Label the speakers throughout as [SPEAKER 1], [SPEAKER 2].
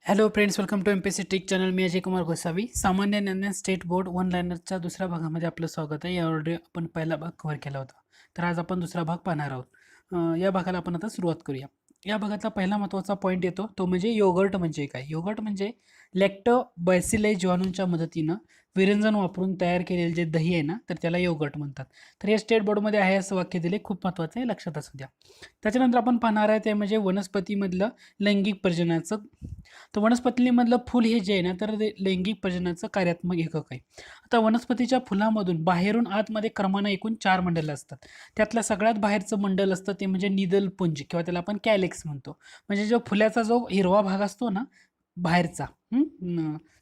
[SPEAKER 1] Hello friends, welcome to MPSC trick channel. मी अजय कुमार गोसावी. सामान्य ज्ञान स्टेट बोर्ड वन लाइनरच्या दुसऱ्या भागामध्ये आपलं स्वागत आहे. यावर आपण पहिला भाग कव्हर केला होता, तर आज आपण दुसरा भाग पाहणार आहोत. या भागाला आपण आता सुरुवात करूया. या भागातला पहिला महत्त्वाचा पॉईंट येतो तो म्हणजे योगर्ट म्हणजे काय. योगर्ट म्हणजे लॅक्टोबॅसिलस जीवाणूंच्या मदतीनं विरंजन वापरून तयार केलेले जे दही आहे ना, तर त्याला योगर्ट म्हणतात. तर हे स्टेट बोर्डमध्ये आहे असं वाक्य दिले, खूप महत्त्वाचं आहे, लक्षात असू द्या. त्याच्यानंतर आपण पाहणार आहे ते म्हणजे वनस्पतीमधलं लैंगिक प्रजननाचं. तर वनस्पतीमधलं फूल हे जे आहे ना, तर ते लैंगिक प्रजननाचं कार्यात्मक एकक आहे. आता वनस्पतीच्या फुलामधून बाहेरून आतमध्ये क्रमानं एकूण 4 मंडल असतात. त्यातलं सगळ्यात बाहेरचं मंडल असतं ते म्हणजे निदलपुंज किंवा त्याला आपण कॅलेक्स म्हणतो. म्हणजे जो फुलाचा जो हिरवा भाग असतो ना बाहेरचा,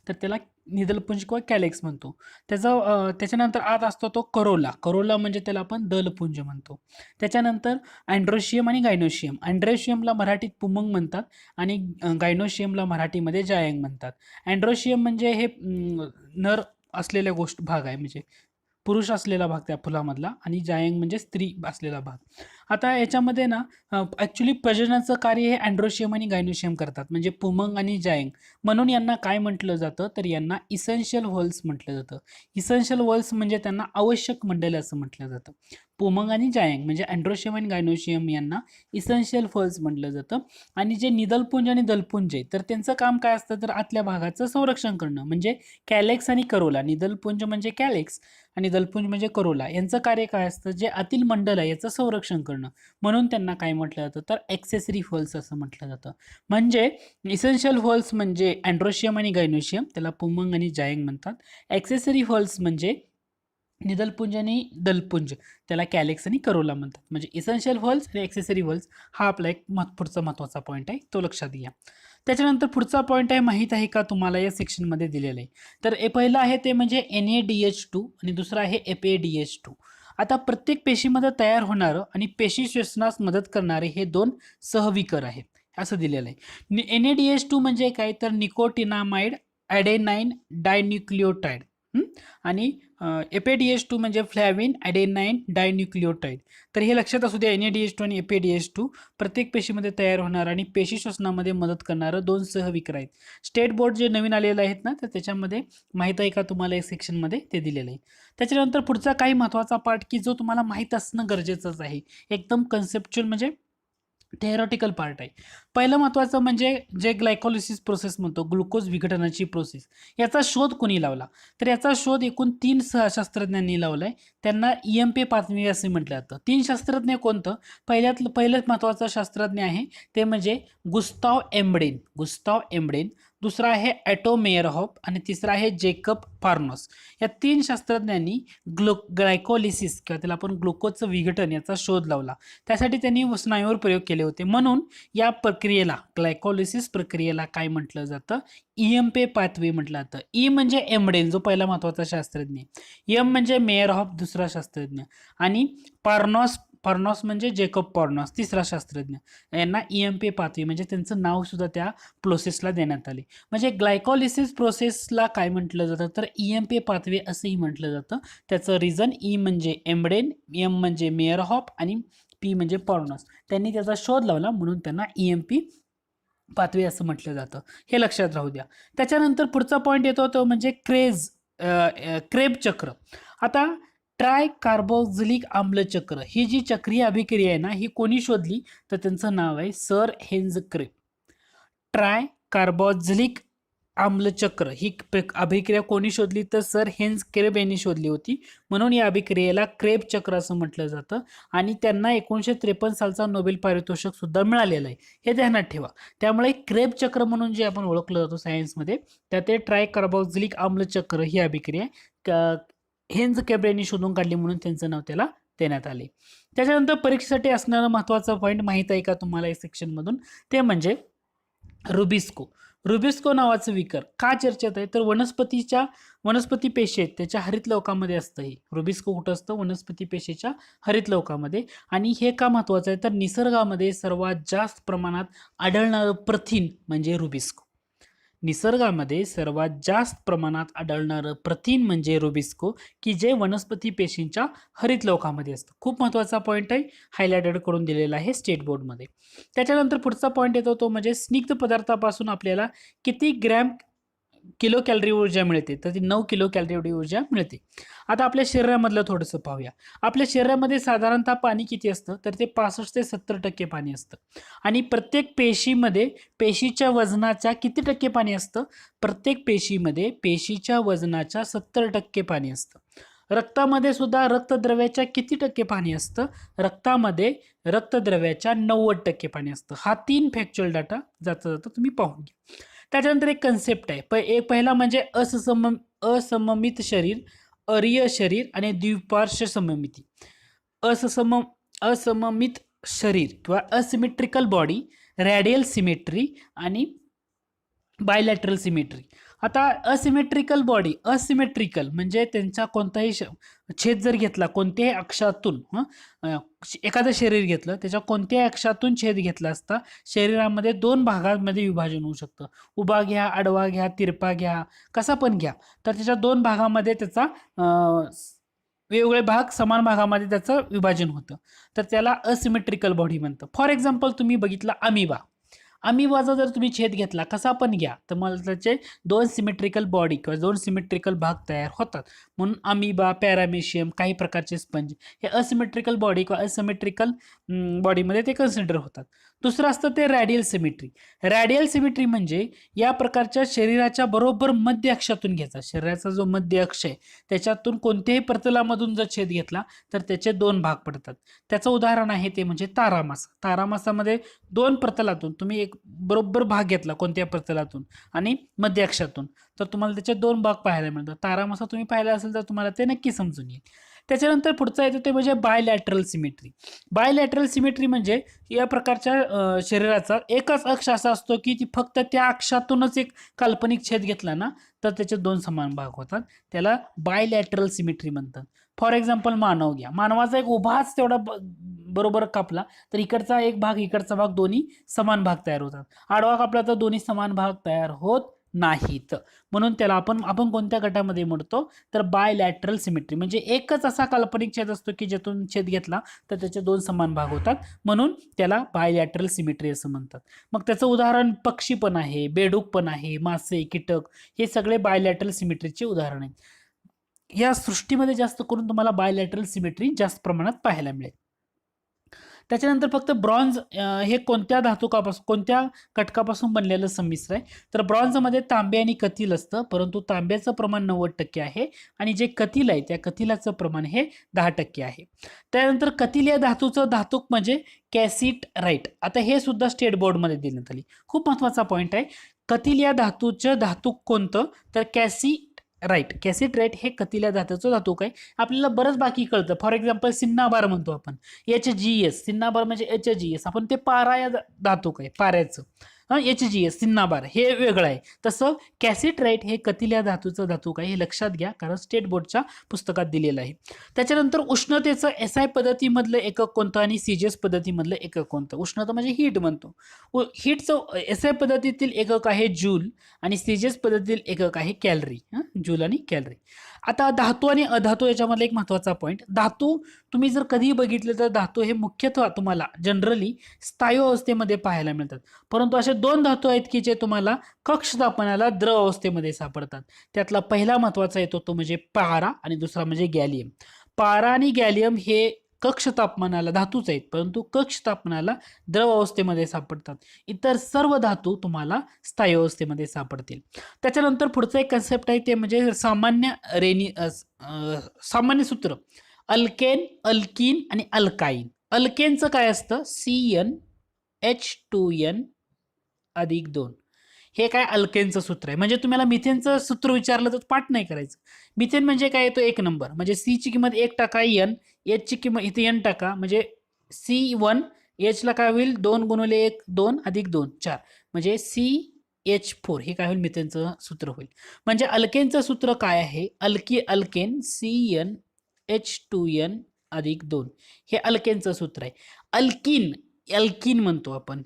[SPEAKER 1] तर त्याला निदलपुंज किंवा कॅलेक्स म्हणतो. त्याच्यानंतर आत असतो तो करोला. करोला म्हणजे त्याला आपण दलपुंज म्हणतो. त्याच्यानंतर अँड्रोशियम आणि गायनोशियम. अँड्रोशियमला मराठीत पुमंग म्हणतात आणि गायनोशियमला मराठीमध्ये जायंग म्हणतात. अँड्रोशियम म्हणजे हे नर असलेल्या भाग आहे, म्हणजे पुरुष असलेला भाग त्या फुलामधला, आणि जायंग म्हणजे स्त्री असलेला भाग. आता याच्यामध्ये ना ॲक्च्युली प्रजननाचं कार्य हे अँड्रोशियम आणि गायनोशियम करतात, म्हणजे पुमंग आणि जायंग. म्हणून यांना काय म्हटलं जातं, तर यांना इसेन्शियल व्हॉल्स म्हटलं जातं. इसेन्शियल व्हॉल्स म्हणजे त्यांना आवश्यक मंडल असं म्हटलं जातं. पुमंग आणि जायंग म्हणजे अँड्रोशियम आणि गायनोशियम यांना इसेन्शियल व्हॉल्स म्हटलं जातं. आणि जे निदलपुंज आणि दलपुंज आहे, तर त्यांचं काम काय असतं, तर आतल्या भागाचं संरक्षण करणं, म्हणजे कॅलेक्स आणि करोला. निदलपुंज म्हणजे कॅलेक्स आणि दलपुंज म्हणजे करोला. यांचं कार्य काय असतं, जे आतील मंडल आहे याचं संरक्षण करणं. म्हणून त्यांना काय म्हटलं जातं, तर ॲक्सेसरी व्हॉल्स असं म्हटलं जातं. म्हणजे इसेन्शियल व्हॉल्स म्हणजे अँड्रोशियम आणि गायनोशियम, त्याला पुमंग आणि जायंग म्हणतात. ॲक्सेसरी व्हॉल्स म्हणजे निदलपुंज आणि दलपुंज, त्याला कॅलेक्स आणि करोला म्हणतात. म्हणजे इसेन्शियल व्हॉल्स आणि ॲक्सेसरी व्हॉल्स हा आपला एक पुढचा महत्त्वाचा पॉईंट आहे, तो लक्षात घ्या. त्याच्यानंतर पुढचा पॉईंट आहे, माहीत आहे का तुम्हाला, या सेक्शनमध्ये दिलेलं आहे. तर पहिलं आहे ते म्हणजे NADH2 आणि दुसरं आहे FADH2. आता प्रत्येक पेशीमध्ये तयार होणारं आणि पेशी श्वसनास मदत करणारे हे दोन सहविकर आहेत असं दिलेलं आहे. NADH2 म्हणजे काय, तर निकोटिनामाइड ॲडेनाइन डायन्यूक्लियोटाइड. आणि FADH2 म्हणजे फ्लॅविन ॲडेनाइन डायन्यूक्लियोटाइड. तर हे लक्षात असू द्या, NADH2 आणि FADH2 प्रत्येक पेशीमध्ये तयार होणार आणि पेशी श्वसनामध्ये मदत करणारं दोन सहविकर आहेत. स्टेट बोर्ड जे नवीन आलेलं आहेत ना, तर त्याच्यामध्ये माहीत आहे का तुम्हाला, एक सेक्शनमध्ये ते दिलेलं आहे. त्याच्यानंतर पुढचा काही महत्त्वाचा पार्ट की जो तुम्हाला माहीत असणं गरजेचंच आहे, एकदम कन्सेप्च्युअल म्हणजे थेरॉटिकल पार्ट आहे. पहिलं महत्त्वाचं म्हणजे जे ग्लायकोलिसिस प्रोसेस म्हणतो, ग्लुकोज विघटनाची प्रोसेस, याचा शोध कोणी लावला, तर याचा शोध एकूण 3 शास्त्रज्ञांनी लावलाय. त्यांना EMP पाथवे असे म्हटलं जातं. 3 शास्त्रज्ञ कोणतं, पहिलं महत्त्वाचं शास्त्रज्ञ आहे ते म्हणजे गुस्ताव एम्बडेन, दुसरा आहे ॲटो मेयरहॉफ आणि तिसरा आहे जेकब फार्नोस. या 3 शास्त्रज्ञांनी ग्लायकोलिसिस किंवा त्याला आपण ग्लुकोजचं विघटन याचा शोध लावला. त्यासाठी त्यांनी स्नायूवर प्रयोग केले होते. म्हणून या प्रक्रियेला, ग्लायकोलिसिस प्रक्रियेला काय म्हटलं जातं, EMP पाथवे म्हटलं जातं. ई म्हणजे एम्बडेन, जो पहिला महत्त्वाचा शास्त्रज्ञ. एम म्हणजे मेयरहॉफ, दुसरा शास्त्रज्ञ. आणि फार्नोस म्हणजे जेकब फार्नोस, तिसरा शास्त्रज्ञ. यांना EMP पाथवे म्हणजे त्यांचं नाव सुद्धा त्या प्रोसेसला देण्यात आले. म्हणजे ग्लायकोलिसिस प्रोसेसला काय म्हटलं जातं, तर EMP पाथवे असंही म्हटलं जातं. त्याचं रिझन, ई म्हणजे एम्बडेन, एम म्हणजे मेयरहॉफ आणि पी म्हणजे फार्नोस. त्यांनी त्याचा शोध लावला म्हणून त्यांना EMP पाथवे असं म्हटलं जातं. हे लक्षात राहू द्या. त्याच्यानंतर पुढचा पॉईंट येतो तो म्हणजे क्रेब चक्र. आता ट्राय कार्बोक्झिलिक आम्ल चक्र ही जी चक्रीय अभिक्रिया आहे ना, ही कोणी शोधली, तर त्यांचं नाव आहे sir Heinz crab. Try carboxylic आम्लचक्र ही अभिक्रिया कोणी शोधली, तर सर हेन्झ क्रेब यांनी शोधली होती. म्हणून या अभिक्रियेला क्रेब चक्र असं म्हटलं जातं. आणि त्यांना 1953 सालचा नोबेल पारितोषिक सुद्धा मिळालेलं आहे, हे ध्यानात ठेवा. त्यामुळे क्रेब चक्र म्हणून जे आपण ओळखलं जातो सायन्समध्ये, तर ते ट्राय कार्बोक्झिलिक आम्लचक्र ही अभिक्रिया हेन्झ क्रेब यांनी शोधून काढली म्हणून त्यांचं नाव त्याला देण्यात आले. त्याच्यानंतर परीक्षेसाठी असणारा महत्त्वाचा पॉईंट माहीत आहे का तुम्हाला या सेक्शनमधून, ते म्हणजे रुबिस्को नावाचं विकर का चर्चेत आहे, तर वनस्पती पेशी आहेत त्याच्या हरित लवकामध्ये असतं. हे रुबिस्को कुठं असतं, वनस्पती पेशीच्या हरित लवकामध्ये. आणि हे का महत्त्वाचं आहे, तर निसर्गामध्ये सर्वात जास्त प्रमाणात आढळणारं प्रथिन म्हणजे रुबिस्को. निसर्गामध्ये सर्वात जास्त प्रमाणात आढळणारं प्रथिन म्हणजे रुबिस्को, की जे वनस्पती पेशींच्या हरितलोकामध्ये असतं. खूप महत्त्वाचा पॉईंट आहे, हायलाइटेड करून दिलेला आहे स्टेट बोर्डमध्ये. त्याच्यानंतर पुढचा पॉईंट येतो तो म्हणजे स्निग्ध पदार्थापासून आपल्याला किती ग्रॅम किलो कॅलरी ऊर्जा मिळते, तर ती 9 किलो कॅलरी एवढी ऊर्जा मिळते. आता आपल्या शरीरामधलं थोडंसं पाहूया. आपल्या शरीरामध्ये साधारणतः पाणी किती असतं, तर ते 65 ते 70% पाणी असतं. आणि प्रत्येक पेशीमध्ये पेशीच्या वजनाच्या किती टक्के पाणी असतं, प्रत्येक पेशीमध्ये पेशीच्या वजनाच्या 70% पाणी असतं. रक्तामध्ये सुद्धा रक्तद्रव्याच्या किती टक्के पाणी असतं, रक्तामध्ये रक्तद्रव्याच्या 90% पाणी असतं. हा 3 फॅक्च्युअल डाटा जाता जाता तुम्ही पाहून घ्या. त्याच्यानंतर एक कन्सेप्ट आहे, एक पहिला म्हणजे असममित शरीर, अरीय शरीर आणि द्विपार्श्व सममिती. अससम असममित शरीर किंवा असिमेट्रिकल बॉडी, रॅडियल सिमेट्री आणि बायलॅटरल सिमेट्री. आता असिमेट्रिकल बॉडी, असिमेट्रिकल म्हणजे त्यांचा कोणताही छेद जर घेतला कोणत्याही अक्षातून, एखादं शरीर घेतलं त्याच्या कोणत्याही अक्षातून छेद घेतला असता शरीरामध्ये 2 भागांमध्ये विभाजन होऊ शकतं. उभा घ्या, आडवा घ्या, तिरपा घ्या, कसा पण घ्या, तर त्याच्या 2 भागामध्ये त्याचा वेगवेगळे भाग समान भागामध्ये त्याचं विभाजन होतं, तर त्याला असिमेट्रिकल बॉडी म्हणतं. फॉर एक्झाम्पल तुम्ही बघितला अमिबा. अमिबाचा जर तुम्ही छेद घेतला कसा पण घ्या, तर मला त्याचे 2 सिमेट्रिकल बॉडी किंवा 2 सिमेट्रिकल भाग तयार होतात. म्हणून अमिबा, पॅरामेशियम, काही प्रकारचे स्पंज हे असिमेट्रिकल बॉडी किंवा असिमेट्रिकल बॉडीमध्ये ते कन्सिडर होतात. दुसरं असतं ते रॅडियल सिमेट्री. रॅडियल सिमेट्री म्हणजे या प्रकारच्या शरीराच्या बरोबर मध्य अक्षातून घ्यायचा, शरीराचा जो मध्य अक्ष आहे त्याच्यातून कोणत्याही प्रतलामधून जर छेद घेतला तर त्याचे 2 भाग पडतात. त्याचं उदाहरण आहे ते म्हणजे तारामासा. तारामासामध्ये 2 प्रतलातून तुम्ही एक बरोबर भाग घेतला कोणत्या प्रतलातून आणि मध्य अक्षातून, तर तुम्हाला त्याचे 2 भाग पाहायला मिळतात. तारामासा तुम्ही पाहिला असेल तर तुम्हाला ते नक्की समजून येईल. त्याच्यानंतर पुढचा येतो ते म्हणजे बायलॅटरल सिमेट्री. बायलॅटरल सिमेट्री म्हणजे या प्रकारच्या शरीराचा एकच अक्ष असा असतो की ती फक्त त्या अक्षातूनच एक काल्पनिक छेद घेतला ना तर त्याचे 2 समान भाग होतात, त्याला बायलॅटरल सिमेट्री म्हणतात. फॉर एक्झाम्पल मानव घ्या, मानवाचा एक उभाच तेवढा बरोबर कापला तर इकडचा एक भाग इकडचा भाग दोन्ही समान भाग तयार होतात. आडवा कापला तर दोन्ही समान भाग तयार होत नाहीत. म्हणून त्याला आपण कोणत्या गटामध्ये म्हणतो, तर बायलॅटरल सिमेट्री म्हणजे एकच असा काल्पनिक छेद असतो की ज्यातून छेद घेतला तर त्याचे 2 समान भाग होतात, म्हणून त्याला बायलॅटरल सिमेट्री असं म्हणतात. मग त्याचं उदाहरण पक्षी पण आहे, बेडूक पण आहे, मासे, कीटक, हे सगळे बायलॅटरल सिमेट्रीचे उदाहरण आहेत. या सृष्टीमध्ये जास्त करून तुम्हाला बायलॅटरल सिमेट्री जास्त प्रमाणात पाहायला मिळेल. त्याच्यानंतर फक्त ब्रॉन्झ हे कोणत्या धातुकापासून, कोणत्या घटकापासून बनलेलं संमिश्र आहे, तर ब्रॉन्झमध्ये तांबे आणि कथील असतं, परंतु तांब्याचं प्रमाण 90% आहे आणि जे कथील आहे त्या कथिलाचं प्रमाण हे 10% आहे. त्यानंतर कथील या धातूचं धातुक म्हणजे कॅसिटराइट. आता हे सुद्धा स्टेट बोर्डमध्ये देण्यात आली, खूप महत्त्वाचा पॉईंट आहे. कथील या धातूचं धातुक कोणतं, तर कॅसिटराइट हे कथिल्या धातूचं धातुक आहे. आपल्याला बरंच बाकी कळतं. फॉर एक्झाम्पल सिन्नाबार म्हणतो आपण, HGS, सिन्नाबार म्हणजे HGS, आपण ते पारा या धातुक आहे, पाऱ्याचं. HGS सिन्नाबार हे वेगळं आहे. तसं कॅसिटराइट हे कथिल्या धातूचं धातुक आहे, हे लक्षात घ्या कारण स्टेट बोर्डच्या पुस्तकात दिलेलं आहे. त्याच्यानंतर उष्णतेचं SI पद्धतीमधलं एकक कोणतं आणि CGS पद्धतीमधलं एकक कोणतं. उष्णता म्हणजे हीट म्हणतो. हीटचं SI पद्धतीतील एकक आहे जूल आणि CGS पद्धतीतील एकक आहे कॅलरी. जूल आणि कॅलरी. आता धातू आणि अधातू याच्यामधला एक महत्त्वाचा पॉईंट, धातू तुम्ही जर कधी बघितले तर धातू हे मुख्यतः तुम्हाला जनरली स्थायू अवस्थेमध्ये पाहायला मिळतात, परंतु असे 2 धातू आहेत की जे तुम्हाला कक्ष तापमानाला द्रव अवस्थेमध्ये सापडतात. त्यातला पहिला महत्त्वाचा येतो तो म्हणजे पारा आणि दुसरा म्हणजे गॅलियम. पारा आणि गॅलियम हे कक्ष तापमानाला धातूच आहेत, परंतु कक्ष तापमानाला द्रव अवस्थेमध्ये सापडतात. इतर सर्व धातू तुम्हाला स्थायू अवस्थेमध्ये सापडतील. त्याच्यानंतर पुढचं एक कन्सेप्ट आहे ते म्हणजे सामान्य सूत्र, अल्केन, अल्कीन आणि अल्काईन. अल्केनचं काय असतं, CnH2n+2. हे काय अल्केनचं सूत्र आहे. म्हणजे तुम्हाला मिथेनचं सूत्र विचारलं तर पाठ नाही करायचं. मिथेन म्हणजे काय येतो 1 नंबर, म्हणजे C ची किंमत 1 टाका, N, H ची किंमत इथे N टाका, म्हणजे C1, H ला काय होईल 2 × 1 2 + 2 4, म्हणजे CH4 हे काय होईल मिथेनचं सूत्र होईल. म्हणजे अल्केनचं सूत्र काय आहे, अल्केन CnH2n+2 हे अल्केनचं सूत्र आहे. अल्कीन म्हणतो आपण,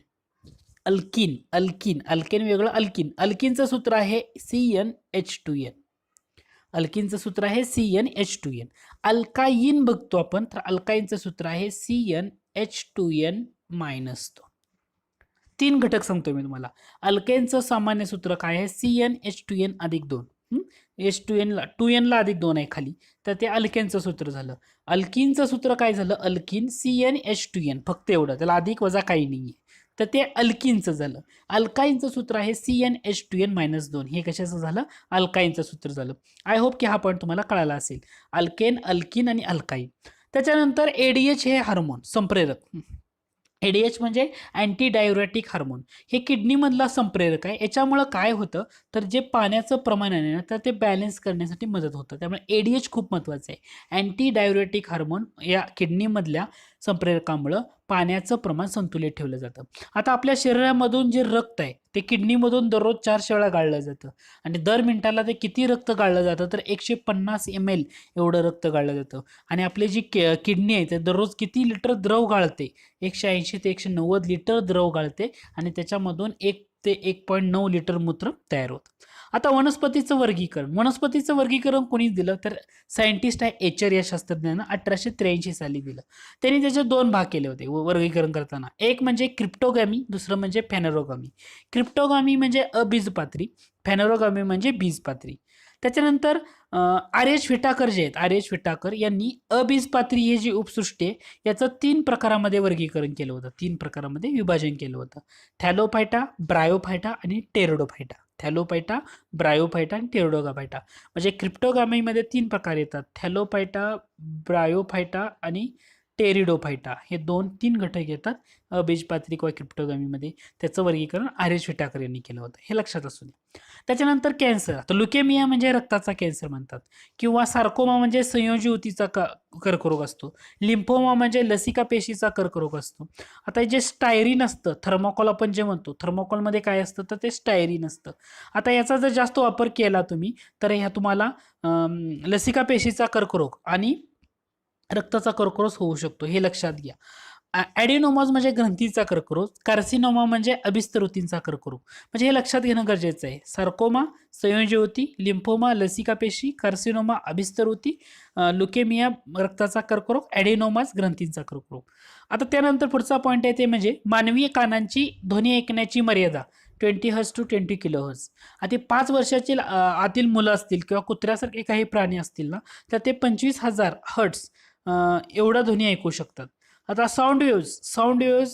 [SPEAKER 1] अल्किन अल्किन अल्केन वेगळं अल्किन. अल्किनचं सूत्र आहे CnH2n. अल्किनचं सूत्र आहे CnH2n. अल्काईन बघतो आपण तर अल्काईनचं सूत्र आहे CnH2n -2. 3 घटक सांगतो मी तुम्हाला. अल्केनचं सामान्य सूत्र काय आहे CnH2n + 2. H2n ला 2n ला +2 आहे खाली, तर ते अल्केनचं सूत्र झालं. अल्किनचं सूत्र काय झालं? अल्किन CnH2n फक्त एवढं, त्याला अधिक वजा काही नाहीये, तर ते अल्किनचं झालं. अल्काईनचं सूत्र आहे CnH2n -2. हे कशाचं झालं? अल्काईनचं सूत्र झालं. आय होप की हा पॉईंट तुम्हाला कळाला असेल. अल्केन, अल्किन आणि अल्काईन. त्याच्यानंतर ADH हे हार्मोन संप्रेरक. ADH म्हणजे अँटी डायुरेटिक हार्मोन. हे किडनीमधला संप्रेरक आहे. याच्यामुळं काय होतं तर जे पाण्याचं प्रमाण आहे ना तर ते बॅलन्स करण्यासाठी मदत होतं. त्यामुळे ADH खूप महत्त्वाचं आहे. अँटी डायुरेटिक हार्मोन या किडनीमधल्या संप्रेरकामुळं पाण्याचं प्रमाण संतुलित ठेवलं जातं. आता आपल्या शरीरामधून जे रक्त आहे ते किडनीमधून दररोज 400 वेळा गाळलं जातं आणि दर मिनिटाला ते किती रक्त गाळलं जातं तर 150 ml एवढं रक्त गाळलं जातं. आणि आपली जी किडनी आहे ते दररोज किती लिटर द्रव गाळते? 180 ते 190 लिटर द्रव गाळते आणि त्याच्यामधून 1 ते 1.9 लिटर मूत्र तयार होतं. आता वनस्पतीचं वर्गीकरण कोणी दिलं तर सायंटिस्ट आहे एचर या शास्त्रज्ञानं 1883 साली दिलं. त्यांनी त्याचे 2 भाग केले होते वर्गीकरण करताना. एक म्हणजे क्रिप्टोगामी, दुसरं म्हणजे फेनरोगामी. क्रिप्टोगामी म्हणजे अबीजपात्री, फेनरोगामी म्हणजे बीजपात्री. त्याच्यानंतर आर्यश विटाकर जे आहेत, आर्यश विटाकर यांनी अबीजपात्री ही जी उपसृष्टी आहे याचं 3 प्रकारामध्ये वर्गीकरण केलं होतं, 3 प्रकारामध्ये विभाजन केलं होतं. थॅलोफायटा, ब्रायोफायटा आणि टेरिडोफायटा. थॅलोफायटा, ब्रायोफायटा आणि टेरिडोफायटा. म्हणजे क्रिप्टोगामीमध्ये 3 प्रकार येतात. थॅलोफायटा, ब्रायोफायटा आणि टेरिडोफायटा हे 2-3 घटक येतात अबीजपात्री किंवा क्रिप्टोगामीमध्ये. त्याचं वर्गीकरण आर्यश विटाकर यांनी केलं होतं, हे लक्षात असू द्या. त्याच्यानंतर कॅन्सर. आता ल्युकेमिया म्हणजे रक्ताचा कॅन्सर म्हणतात किंवा सार्कोमा म्हणजे संयोजी ऊतीचा कर्करोग असतो. लिम्फोमा म्हणजे लसिका पेशीचा कर्करोग असतो. आता जे स्टायरिन असतं, थर्मोकॉल आपण जे म्हणतो, थर्मोकॉलमध्ये काय असतं तर ते स्टायरिन असतं. आता याचा जर जास्त वापर केला तुम्ही तर ह्या तुम्हाला लसिका पेशीचा कर्करोग आणि रक्ताचा कर्करोग होऊ शकतो, हे लक्षात घ्या. ॲडिनोमाज म्हणजे ग्रंथीचा कर्करोग, कार्सिनोमा म्हणजे अभिस्तर ऊतींचा कर्करोग. म्हणजे हे लक्षात घेणं गरजेचं आहे. सार्कोमा संयोजी ऊती, लिम्फोमा लसिका पेशी, कार्सिनोमा अभिस्तर ऊती, ल्युकेमिया रक्ताचा कर्करोग, ॲडिनोमाज ग्रंथींचा कर्करोग. आता त्यानंतर पुढचा पॉईंट आहे ते म्हणजे मानवीय कानांची ध्वनी ऐकण्याची मर्यादा 20 हर्ट्ज टू 20 किलोहर्ट्ज. आता 5 वर्षाची आतील मुलं असतील किंवा कुत्र्यासारखे काही प्राणी असतील ना तर ते 25,000 हर्ट्ज एवढा ध्वनी ऐकू शकतात. आता साऊंड वेव्ज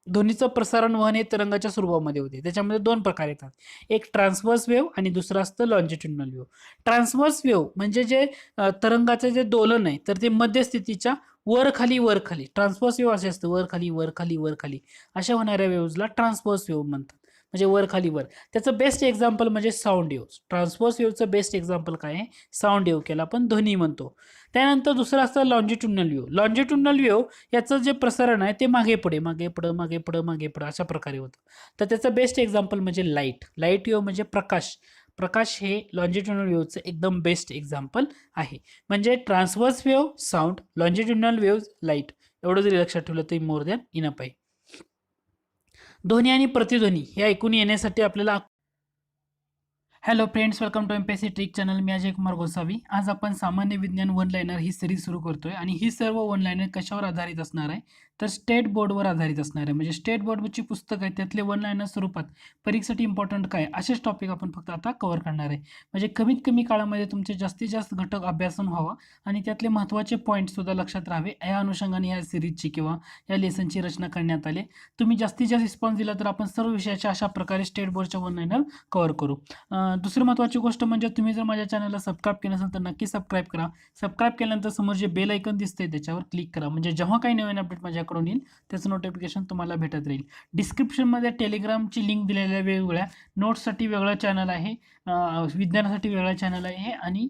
[SPEAKER 1] ध्वनीचं प्रसारण वहन हे तरंगाच्या स्वरूपामध्ये होते. त्याच्यामध्ये 2 प्रकार येतात, एक ट्रान्सव्हर्स वेव्ह आणि दुसरं असतं लॉन्जिट्युडिनल वेव्ह. ट्रान्सव्हर्स वेव्ह म्हणजे जे तरंगाचं जे दोलन आहे तर ते मध्यस्थितीच्या वर खाली ट्रान्सव्हर्स वेव्ह असे असतं, वर खाली अशा होणाऱ्या वेव्हजला ट्रान्सव्हर्स वेव्ह म्हणतात, म्हणजे वर खाली वर. त्याचं बेस्ट एक्झाम्पल म्हणजे साऊंड वेव्ह. ट्रान्सव्हर्स वेव्हचं बेस्ट एक्झाम्पल काय आहे? साऊंड वेव्ह, केला आपण ध्वनी म्हणतो. त्यानंतर दुसरं असतं लॉन्जिट्युडिनल वेव्ह. लॉन्जिट्युडिनल वेव्ह याचं जे प्रसारण आहे ते मागे पुढे अशा प्रकारे होतं. तर त्याचं बेस्ट एक्झाम्पल म्हणजे लाईट वेव्ह म्हणजे प्रकाश हे लॉन्जिट्युडिनल वेव्हचं एकदम बेस्ट एक्झाम्पल आहे. म्हणजे transverse wave sound, longitudinal wave light, एवढं जरी लक्षात ठेवलं तरी मोर दॅन इनफ आहे. ध्वनी आणि प्रतिध्वनी हे ऐकून येण्यासाठी आपल्याला hello friends, welcome to MPSC trick channel. मी अजय कुमार गोसावी. आज आपण सामान्य विज्ञान वन लाईनर ही सिरीज सुरू करतोय आणि ही सर्व वन लाईनर कशावर आधारित असणार आहे तर स्टेट बोर्डवर आधारित असणार आहे. म्हणजे स्टेट बोर्डची पुस्तक आहे त्यातले वन लाईनर स्वरूपात परीक्षेसाठी इम्पॉर्टंट काय असेच टॉपिक आपण फक्त आता कव्हर करणार आहे. म्हणजे कमीत कमी काळामध्ये तुमचे जास्तीत जास्त घटक अभ्यासन व्हावा आणि त्यातले महत्त्वाचे पॉईंट सुद्धा लक्षात राहावे, या अनुषंगाने या सिरीजची किंवा या लेसनची रचना करण्यात आली. तुम्ही जास्तीत जास्त रिस्पॉन्स दिला तर आपण सर्व विषयाच्या अशा प्रकारे स्टेट बोर्डच्या वन लाईनर कव्हर करू. दुसरी महत्त्वाची गोष्ट म्हणजे तुम्ही जर माझ्या चॅनलला सबस्क्राईब केलं नसेल तर नक्की सबस्क्राईब करा. सबस्क्राईब केल्यानंतर समोर जे बेल आयकॉन दिसतंय त्याच्यावर क्लिक करा, म्हणजे जेव्हा काही नवीन अपडेट माझ्याकडून येईल त्याचं नोटिफिकेशन तुम्हाला भेटत राहील. डिस्क्रिप्शनमध्ये टेलिग्रामची लिंक दिलेल्या वेगवेगळ्या नोट्ससाठी वेगळं चॅनल आहे, विज्ञानासाठी वेगळा चॅनल आहे आणि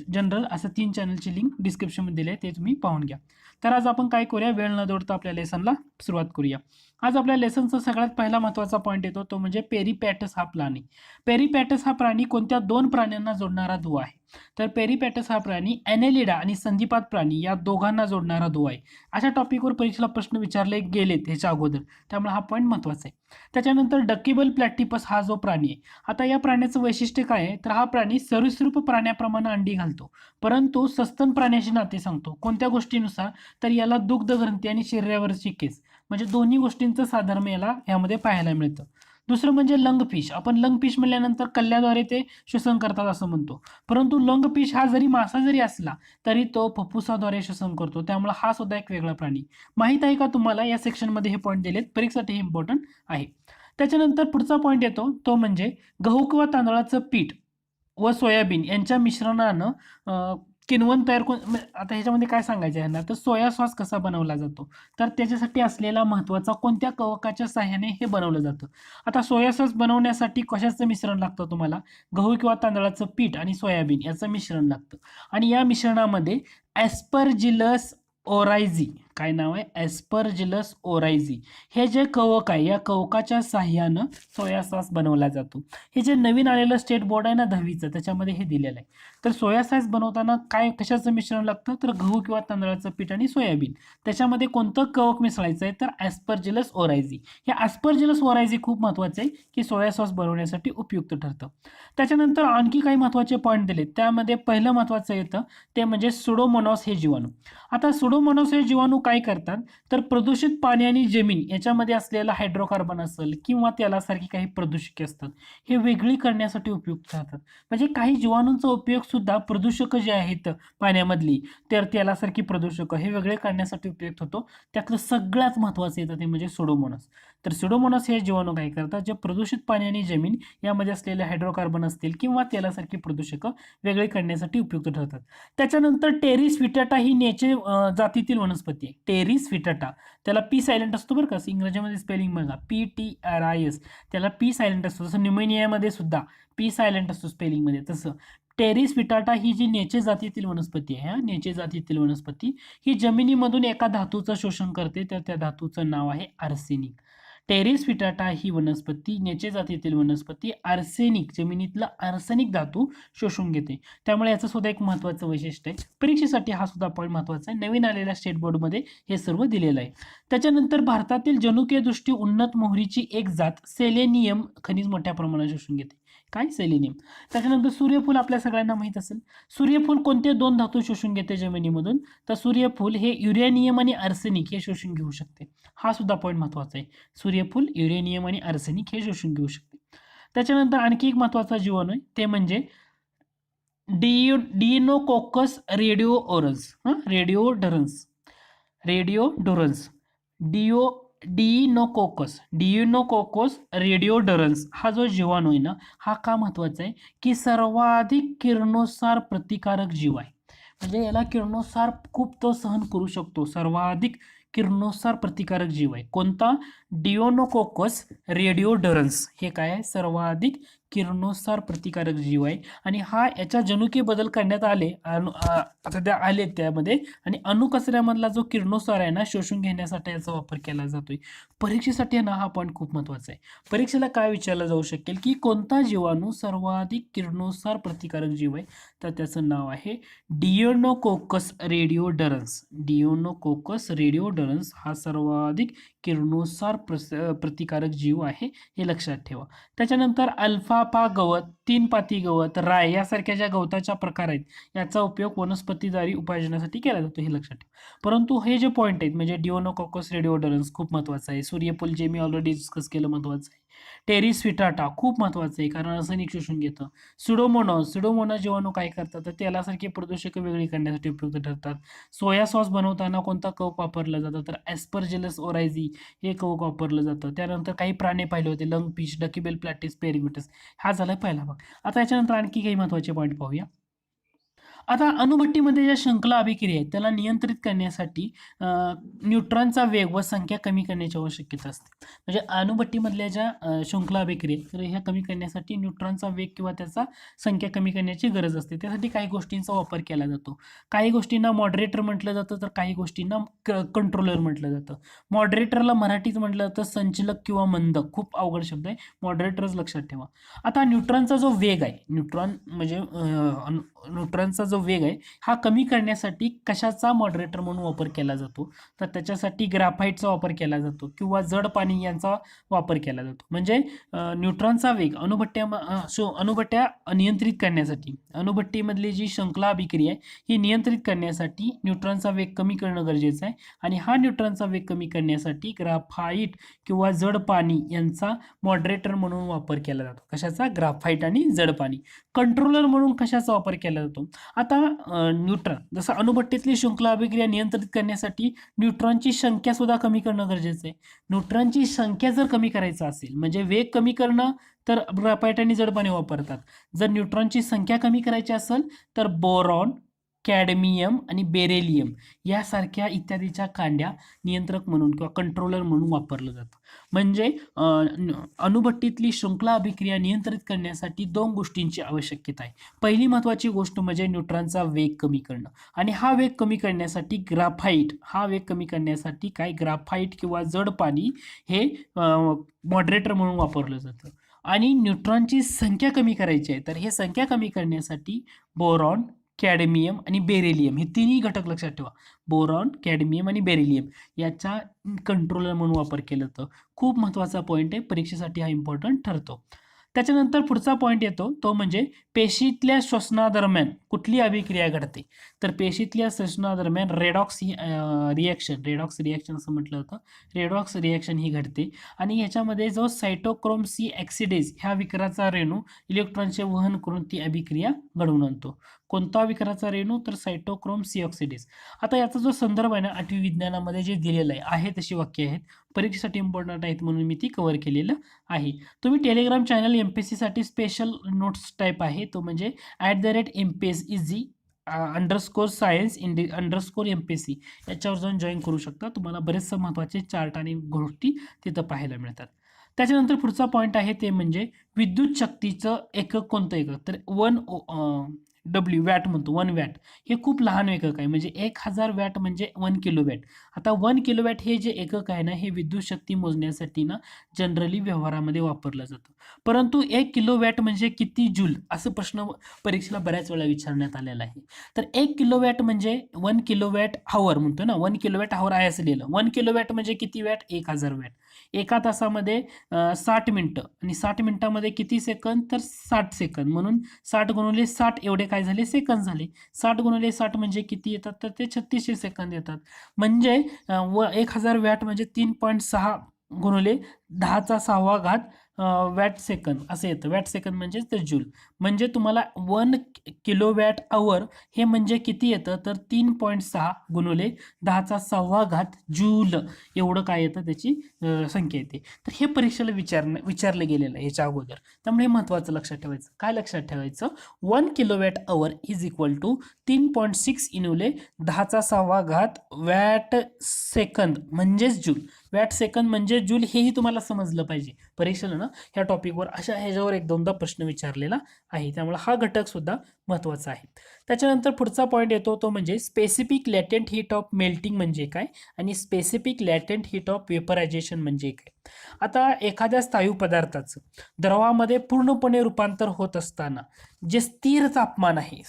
[SPEAKER 1] जनरल असं 3 चॅनलची लिंक डिस्क्रिप्शनमध्ये दिली आहे, ते तुम्ही पाहून घ्या. तर आज आपण काय करूया, वेळ न दौडता आपल्या लेसनला सुरुवात करूया. आज आपल्या लेसनचा सगळ्यात पहिला महत्त्वाचा पॉईंट येतो तो म्हणजे पेरिपॅटस हा प्राणी. पेरिपॅटस हा प्राणी कोणत्या 2 प्राण्यांना जोडणारा दुवा आहे. तर पेरिपॅटस हा प्राणी ॲनेलिडा आणि संधिपात प्राणी या दोघांना जोडणारा दुवा आहे. अशा टॉपिकवर परीक्षेला प्रश्न विचारले गेलेत ह्याच्या अगोदर, त्यामुळे हा पॉईंट महत्त्वाचा आहे. त्याच्यानंतर डकीबल प्लॅटिपस हा जो प्राणी आहे, आता या प्राण्याचं वैशिष्ट्य काय आहे, तर हा प्राणी सरीसृप प्राण्याप्रमाणे अंडी घालतो, परंतु सस्तन प्राण्याशी नाते सांगतो. कोणत्या गोष्टीनुसार, तर याला दुग्ध ग्रंथी आणि शरीरावरची केस, म्हणजे दोन्ही गोष्टींचं साधर्म्य याला यामध्ये पाहायला मिळतं. दुसरं म्हणजे लंगफिश. आपण लंगफिश म्हणल्यानंतर कल्ल्याद्वारे ते श्वसन करतात असं म्हणतो, परंतु लंगफिश हा जरी मासा जरी असला तरी तो फुफ्फुसाद्वारे श्वसन करतो, त्यामुळे हा सुद्धा एक वेगळा प्राणी. माहित आहे का तुम्हाला, या सेक्शनमध्ये हे पॉईंट दिलेत, परीक्षेसाठी हे इम्पॉर्टंट आहे. त्याच्यानंतर पुढचा पॉईंट येतो तो म्हणजे गहू किंवा तांदळाचं पीठ व सोयाबीन यांच्या मिश्रणानं किण्वन तयार आता ह्याच्यामध्ये काय सांगायचं आहे ना, तर सोया सॉस कसा बनवला जातो, तर त्याच्यासाठी असलेला महत्त्वाचा कोणत्या कवकाच्या सहाय्याने हे बनवलं जातं. आता सोया सॉस बनवण्यासाठी कशाचं मिश्रण लागतं तुम्हाला, गहू किंवा तांदळाचं पीठ आणि सोयाबीन याचं मिश्रण लागतं. आणि या मिश्रणामध्ये ॲस्परजिलस ओरायझी, काय नाव आहे, ॲस्परजिलस ओरायझी, हे जे कवक आहे या कवकाच्या साह्यानं सोया सॉस बनवला जातो. हे जे नवीन आलेलं स्टेट बोर्ड आहे ना 10वीचं, त्याच्यामध्ये हे दिलेलं आहे. तर सोया सॉस बनवताना काय कशाचं मिश्रण लागतं, तर गहू किंवा तांदळाचं पीठ आणि सोयाबीन, त्याच्यामध्ये कोणतं कवक मिसळायचं आहे, तर ॲस्परजिलस ओरायझी. हे ॲस्परजिलस ओरायझी खूप महत्त्वाचं आहे की सोया सॉस बनवण्यासाठी उपयुक्त ठरतं. त्याच्यानंतर आणखी काही महत्त्वाचे पॉईंट दिलेत, त्यामध्ये पहिलं महत्त्वाचं येतं ते म्हणजे सुडोमोनॉस हे जीवाणू. आता सुडोमोनॉस हे जीवाणू काय करतात, तर प्रदूषित पाणी आणि जमीन याच्यामध्ये असलेला हायड्रोकार्बन असेल किंवा तेलासारखी काही प्रदूषके असतात, हे वेगळी करण्यासाठी उपयुक्त ठरतात. म्हणजे काही जीवाणूंचा उपयोग सुद्धा प्रदूषक जे आहेत पाण्यामधली, तर तेलासारखी प्रदूषक हे वेगळे करण्यासाठी उपयुक्त होतो. त्यातलं सगळ्यात महत्त्वाचं येतं ते म्हणजे सुडोमोनॉस. तर सुडोमोनॉस हे जीवाणू काय करतात, जे प्रदूषित पाणी आणि जमीन यामध्ये असलेले हायड्रोकार्बन असतील किंवा तेलासारखी प्रदूषक वेगळे करण्यासाठी उपयुक्त ठरतात. त्याच्यानंतर टेरिस विटाटा ही नेचे जातीतील वनस्पती आहे. टेरिस विटाटा, त्याला पी सायलेंट असतो बरं का, इंग्रजीमध्ये स्पेलिंग बघा, PTRIS, त्याला पी सायलेंट असतो. जसं न्युमेनियामध्ये सुद्धा पी सायलेंट असतो स्पेलिंगमध्ये, तसं टेरिस विटाटा ही जी नेचे जातीतील वनस्पती आहे, नेचे जातीतील वनस्पती ही जमिनीमधून एका धातूचं शोषण करते, तर त्या धातूचं नाव आहे आर्सेनिक. टेरिस विटाटा ही वनस्पती, नेचे जातीतील वनस्पती, आर्सेनिक, जमिनीतला आर्सेनिक धातू शोषून घेते. त्यामुळे याचं सुद्धा एक महत्त्वाचं वैशिष्ट्य आहे. परीक्षेसाठी हा सुद्धा पॉईंट महत्त्वाचा आहे. नवीन आलेल्या स्टेट बोर्डमध्ये हे सर्व दिलेलं आहे. त्याच्यानंतर भारतातील जनुकीय दृष्टी उन्नत मोहरीची एक जात सेलेनियम खनिज मोठ्या प्रमाणात शोषून घेते. काय, सेलेनियम. त्याच्यानंतर सूर्यफूल आपल्या सगळ्यांना माहित असेल. सूर्यफूल कोणते दोन धातू शोषून घेते जमिनीमधून, तर सूर्यफूल हे युरेनियम आणि आर्सेनिक हे शोषून घेऊ शकते. हा सुद्धा पॉईंट महत्त्वाचा आहे. सूर्यफूल युरेनियम आणि आर्सेनिक हे शोषून घेऊ शकते. त्याच्यानंतर आणखी एक महत्त्वाचा जीवाणू आहे ते म्हणजे डिनोकोकस रेडिओरन्स, रेडिओडोरन्स, डिनोकोकस रेडिओडरन्स हा जो जीवाणू आहे ना, हा का महत्वाचा आहे की सर्वाधिक किरणोत्सार प्रतिकारक जीव आहे. म्हणजे याला किरणोत्सार खूप तो सहन करू शकतो, सर्वाधिक किरणोत्सार प्रतिकारक जीव आहे. कोणता, डिओनोकोकस रेडिओडरन्स, हे काय आहे, सर्वाधिक किरणोत्सार प्रतिकारक जीव आहे. आणि हा याच्या जनुकीय बदल करण्यात आले सध्या आले त्यामध्ये, आणि अणुकचऱ्यामधला जो किरणोत्सार आहे ना शोषून घेण्यासाठी याचा वापर केला जातोय. परीक्षेसाठी ना हा पॉईंट खूप महत्त्वाचा आहे. परीक्षेला काय विचारलं जाऊ शकेल की कोणता जीवाणू सर्वाधिक किरणोत्सार प्रतिकारक जीव आहे, तर त्याचं नाव आहे डिओनोकोकस रेडिओडरन्स. डिओनोकोकस रेडिओडरन्स हा सर्वाधिक किरणोत्सार प्रतिकारक जीव आहे, हे लक्षात ठेवा. त्याच्यानंतर अल्फाफा गवत, तीन पाती गवत, राय यासारख्या ज्या गवताच्या प्रकार आहेत याचा उपयोग वनस्पतीद्वारे उपार्जनासाठी केला जातो, हे लक्षात ठेवा. परंतु हे जे पॉईंट आहेत म्हणजे डिओनोकोकस रेडिओडरन्स खूप महत्त्वाचं आहे. सूर्यफूल जे मी ऑलरेडी डिस्कस केलं महत्त्वाचं आहे. टेरिस विटाटा खूप महत्त्वाचं आहे कारण आर्सेनिक शोषून घेतं. सुडोमोनॉस जीवाणू काय करतात, तर तेलासारखी प्रदूषक वेगळी करण्यासाठी उपयुक्त ठरतात. सोया सॉस बनवताना कोणता कवक वापरला जातो, तर ॲस्परजिलस ओरायझी हे कवक वापरलं जातं. त्यानंतर काही प्राणी पाहिले होते, लंगफिश, डकीबेल प्लॅटिस, पेरिग्युटस. हा झाला पहिला भाग. आता याच्यानंतर आणखी काही महत्त्वाचे पॉईंट पाहूया. आता अणुभट्टीमध्ये ज्या श्रृंखला अभिक्रिया आहेत त्याला नियंत्रित करण्यासाठी न्यूट्रॉनचा वेग व संख्या कमी करण्याची आवश्यकता असते. म्हणजे अणुभट्टीमधल्या ज्या श्रृंखला अभिक्रिया आहेत तर ह्या कमी करण्यासाठी न्यूट्रॉनचा वेग किंवा त्याचा संख्या कमी करण्याची गरज असते. त्यासाठी काही गोष्टींचा वापर केला जातो. काही गोष्टींना मॉडरेटर म्हटलं जातं, तर काही गोष्टींना कंट्रोलर म्हटलं जातं. मॉडरेटरला मराठीत म्हटलं जातं संचलक किंवा मंदक, खूप अवघड शब्द आहे, मॉडरेटरच लक्षात ठेवा. आता न्यूट्रॉनचा जो वेग आहे, न्यूट्रॉन म्हणजे न्यूट्रॉनचा जो वेग आहे हा कमी करण्यासाठी कशाचा मॉडरेटर म्हणून वापर केला जातो, तर त्याच्यासाठी ग्राफाईटचा वापर केला जातो किंवा जड पाणी यांचा वापर केला जातो. म्हणजे न्यूट्रॉनचा वेग अणुभट्ट्या नियंत्रित करण्यासाठी, अणुभट्टीमधली जी श्रृंखला अभिक्रिया आहे ही नियंत्रित करण्यासाठी न्यूट्रॉनचा वेग कमी करणं गरजेचं आहे. आणि हा न्यूट्रॉनचा वेग कमी करण्यासाठी ग्राफाईट किंवा जड पाणी यांचा मॉडरेटर म्हणून वापर केला जातो. कशाचा? ग्राफाईट आणि जड पाणी. कंट्रोलर म्हणून कशाचा वापर केला जातो? आता न्यूट्रॉन जसं अणुभट्टीतली श्रृंखला अभिक्रिया नियंत्रित करण्यासाठी न्यूट्रॉनची संख्या सुद्धा कमी करणं गरजेचं आहे. न्यूट्रॉनची संख्या जर कमी करायचं असेल म्हणजे वेग कमी करणं तर ग्राफाईट आणि जड पाणी वापरतात. जर न्यूट्रॉनची संख्या कमी करायची असेल तर बोरॉन, कॅडमियम आणि बेरिलियम यासारख्या इत्यादीच्या कांड्या नियंत्रक म्हणून किंवा कंट्रोलर म्हणून वापरलं जातं. म्हणजे अणुभट्टीतली श्रृंखला अभिक्रिया नियंत्रित करण्यासाठी दोन गोष्टींची आवश्यकता आहे. पहिली महत्त्वाची गोष्ट म्हणजे न्यूट्रॉनचा वेग कमी करणं, आणि हा वेग कमी करण्यासाठी ग्राफाईट किंवा जड पाणी हे मॉडरेटर म्हणून वापरलं जातं. आणि न्यूट्रॉनची संख्या कमी करायची आहे तर हे संख्या कमी करण्यासाठी बोरॉन, कॅडमियम आणि बेरिलियम हे तिन्ही घटक लक्षात ठेवा. बोरॉन, कॅडमियम आणि बेरिलियम याचा कंट्रोलर म्हणून वापर केला जातो. खूप महत्त्वाचा पॉईंट आहे, परीक्षेसाठी हा इम्पॉर्टंट ठरतो. त्याच्यानंतर पुढचा पॉईंट येतो तो म्हणजे पेशीतल्या श्वसनादरम्यान कुठली अभिक्रिया घडते. तर पेशीतल्या श्वसनादरम्यान रेडॉक्स रिॲक्शन असं म्हटलं होतं. रेडॉक्स रिॲक्शन ही घडते आणि याच्यामध्ये जो सायटोक्रोम सी ऑक्सिडेज ह्या विकाराचा रेणू इलेक्ट्रॉनचे वहन करून ती अभिक्रिया घडवून आणतो. कोणता विकाराचा रेणू? तर सायटोक्रोम सी ऑक्सिडेज. आता याचा जो संदर्भ आहे ना 8वी विज्ञानामध्ये जे दिलेलं आहे तशी वाक्य आहेत, परीक्षेसाठी इम्पॉर्टंट आहेत म्हणून मी ती कव्हर केलेलं आहे. तुम्ही टेलिग्राम चॅनल MPSC साठी स्पेशल नोट्स टाईप आहे तो म्हणजे @MPSC _science _MPSC याच्यावर जाऊन जॉईन करू शकता. तुम्हाला बरेचसे महत्त्वाचे चार्ट आणि गोष्टी तिथं पाहायला मिळतात. त्याच्यानंतर पुढचा पॉईंट आहे ते म्हणजे विद्युत शक्तीचं एकक कोणतं एकक? तर वॅट म्हणतो. 1 वॅट हे खूप लहान एकक आहे. म्हणजे 1000 वॅट म्हणजे 1 किलोवॅट. आता 1 किलोवॅट हे जे एकक आहे ना हे विद्युत शक्ती मोजण्यासाठी ना जनरली व्यवहारामध्ये वापरलं जातं. परंतु 1 किलोवॅट म्हणजे किती जूल असं प्रश्न परीक्षेला बऱ्याच वेळा विचारण्यात आलेला आहे. तर 1 किलोवॅट म्हणजे 1 किलोवॅट हॉवर म्हणतो ना, 1 किलोवॅट हॉवर आहे असं लिहिलं. 1 किलोवॅट म्हणजे किती वॅट? 1000 वॅट. एका तासामध्ये 60 मिनिटं आणि 60 मिनिटामध्ये किती सेकंद? तर 60 सेकंद. म्हणून 60 गुणिले 60 एवढे काय झाले? सेकंद झाले. 60 गुणिले 60 म्हणजे किती येतात? तर ते 3600 सेकंद येतात. म्हणजे 1000 वॅट म्हणजे 3.6 गुणिले 10⁶ वॅट सेकंद असं येतं. वॅट सेकंद म्हणजे ते जूल. म्हणजे तुम्हाला 1 किलोवॅट अवर हे म्हणजे किती येतं? तर 3.6 गुणिले 10⁶ जूल एवढं काय येतं त्याची संख्या येते. तर हे परीक्षेला विचारलं गेलेलं आहे याच्या अगोदर. त्यामुळे महत्त्वाचं लक्षात ठेवायचं. काय लक्षात ठेवायचं? 1 kilowatt hour is equal to 3.6 गुणिले 10⁶ वॅट सेकंद म्हणजेच जूल. वॅट सेकंद म्हणजे जूल हेही तुम्हाला समजलं पाहिजे. परीक्षेला ना ह्या टॉपिकवर ह्याच्यावर 1-2दा प्रश्न विचारलेला आहे. त्यामुळे हा घटक सुद्धा महत्त्वाचा आहे. त्याच्यानंतर पुढचा पॉईंट येतो तो म्हणजे specific latent heat of melting म्हणजे काय आणि specific latent heat of vaporisation म्हणजे काय. आता एखाद्या स्थायू पदार्थाचं द्रवामध्ये पूर्णपणे रूपांतर होत असताना जे स्थिर तापमान आहे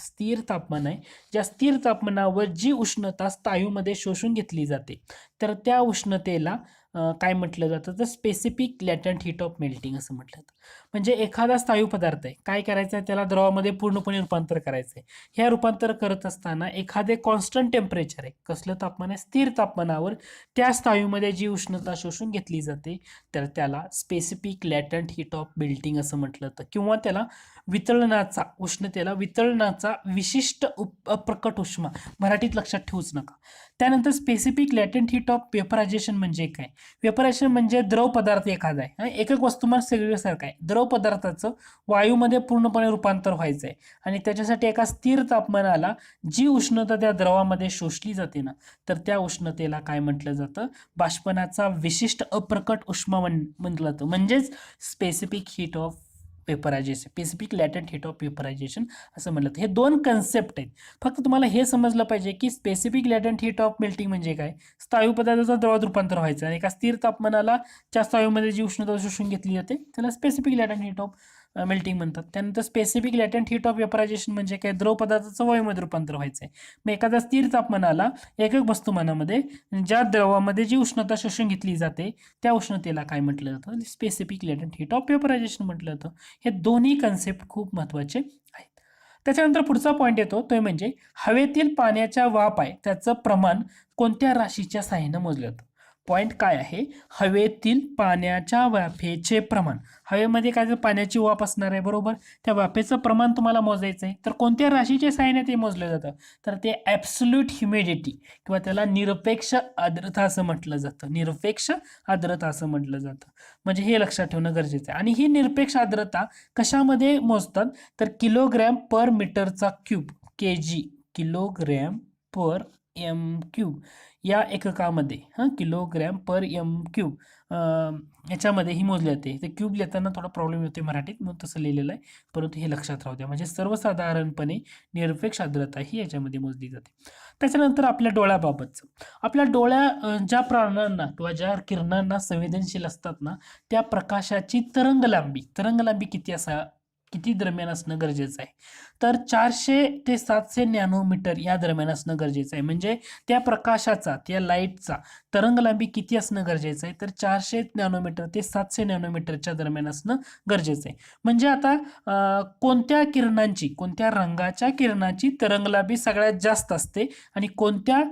[SPEAKER 1] ज्या स्थिर तापमानावर जी उष्णता स्थायूमध्ये शोषून घेतली जाते तर त्या उष्णतेला काय म्हटलं जातं? तर specific latent heat of melting असं म्हटलं जातं. म्हणजे एखादा स्थायू पदार्थ आहे, काय करायचं आहे? त्याला द्रवामध्ये पूर्णपणे रूपांतर करायचं आहे. ह्या रूपांतर करत असताना एखादे कॉन्स्टंट टेम्परेचर आहे, कसलं तापमान आहे? स्थिर तापमानावर त्या स्थायूमध्ये जी उष्णता शोषून घेतली जाते तर त्याला specific latent heat of melting असं म्हटलं जातं. किंवा त्याला उष्णतेला वितळणाचा विशिष्ट अप्रकट उष्मा, मराठीत लक्षात ठेवूच नका. त्यानंतर specific latent heat of vaporisation म्हणजे काय? वेपरायझेशन म्हणजे द्रव पदार्थ एखादा आहे, एकक वस्तुमान सगळ्यासारखं आहे. द्रव पदार्थाचं वायूमध्ये पूर्णपणे रूपांतर व्हायचं आहे आणि त्याच्यासाठी एका स्थिर तापमानाला जी उष्णता त्या द्रवामध्ये शोषली जाते ना तर त्या उष्णतेला काय म्हटलं जातं? बाष्पनाचा विशिष्ट अप्रकट उष्मा म्हटलं जातं. म्हणजेच specific heat of vaporization, specific latent heat of vaporization असं म्हटलं. हे दोन कन्सेप्ट आहेत. फक्त तुम्हाला हे समजलं पाहिजे की specific latent heat of melting म्हणजे काय? स्थायू पदार्थाचं द्रवात रूपांतर व्हायचं आणि एका स्थिर तापमानाला त्या स्थायूमध्ये जी उष्णता शोषून घेतली जाते त्याला specific latent heat of melting म्हणतात. त्यानंतर specific latent heat of vaporisation म्हणजे काय, द्रव पदार्थाचं वायूमध्ये रूपांतर व्हायचं आहे. मग एखादा स्थिर तापमानाला एकक वस्तुमानामध्ये ज्या द्रवामध्ये जी उष्णता शोषून घेतली जाते त्या उष्णतेला काय म्हटलं जातं, specific latent heat of vaporisation म्हटलं जातं. हे दोन्ही कन्सेप्ट खूप महत्त्वाचे आहेत. त्याच्यानंतर पुढचा पॉईंट येतो तो म्हणजे हवेतील पाण्याच्या वाफ आहे त्याचं प्रमाण कोणत्या राशीच्या साहाय्याने मोजलं जातं. पॉईंट काय आहे, हवेतील पाण्याच्या वाफेचे प्रमाण, हवेमध्ये काय जर पाण्याची वाफ असणार आहे बरोबर, त्या वाफेचं प्रमाण तुम्हाला मोजायचं आहे, तर कोणत्या राशीच्या साहाय्याने ते मोजलं जातं, तर ते ॲब्सोल्यूट ह्युमिडिटी किंवा त्याला निरपेक्ष आर्द्रता असं म्हटलं जातं. निरपेक्ष आर्द्रता असं म्हटलं जातं. म्हणजे हे लक्षात ठेवणं गरजेचं आहे. आणि ही निरपेक्ष आर्द्रता कशामध्ये मोजतात, तर किलोग्रॅम पर मीटरचा क्यूब, kg, किलोग्रॅम पर एम क्यूब या एककामध्ये, किलोग्रॅम पर एम क्यूब याच्यामध्ये ही मोजली जाते. ते क्यूब लिहिताना थोडा प्रॉब्लेम येतो मराठीत, म्हणून तसं लिहिलेलं आहे, परंतु हे लक्षात राहू द्या. म्हणजे सर्वसाधारणपणे निरपेक्ष आर्द्रता ही याच्यामध्ये मोजली जाते. त्याच्यानंतर आपल्या डोळ्याबाबतचं, आपल्या डोळ्या ज्या प्राणांना किंवा ज्या किरणांना संवेदनशील असतात ना, त्या प्रकाशाची तरंगलांबी किती दरम्यान असणं गरजेचं आहे, तर 400 ते 700 नॅनोमीटर या दरम्यान असणं गरजेचं आहे. म्हणजे त्या प्रकाशाचा, त्या लाईटचा तरंगलांबी किती असणं गरजेचं आहे, तर 400 नॅनोमीटर ते 700 नॅनोमीटरच्या दरम्यान असणं गरजेचं आहे. म्हणजे आता कोणत्या रंगाच्या किरणाची तरंगलांबी सगळ्यात जास्त असते आणि कोणत्या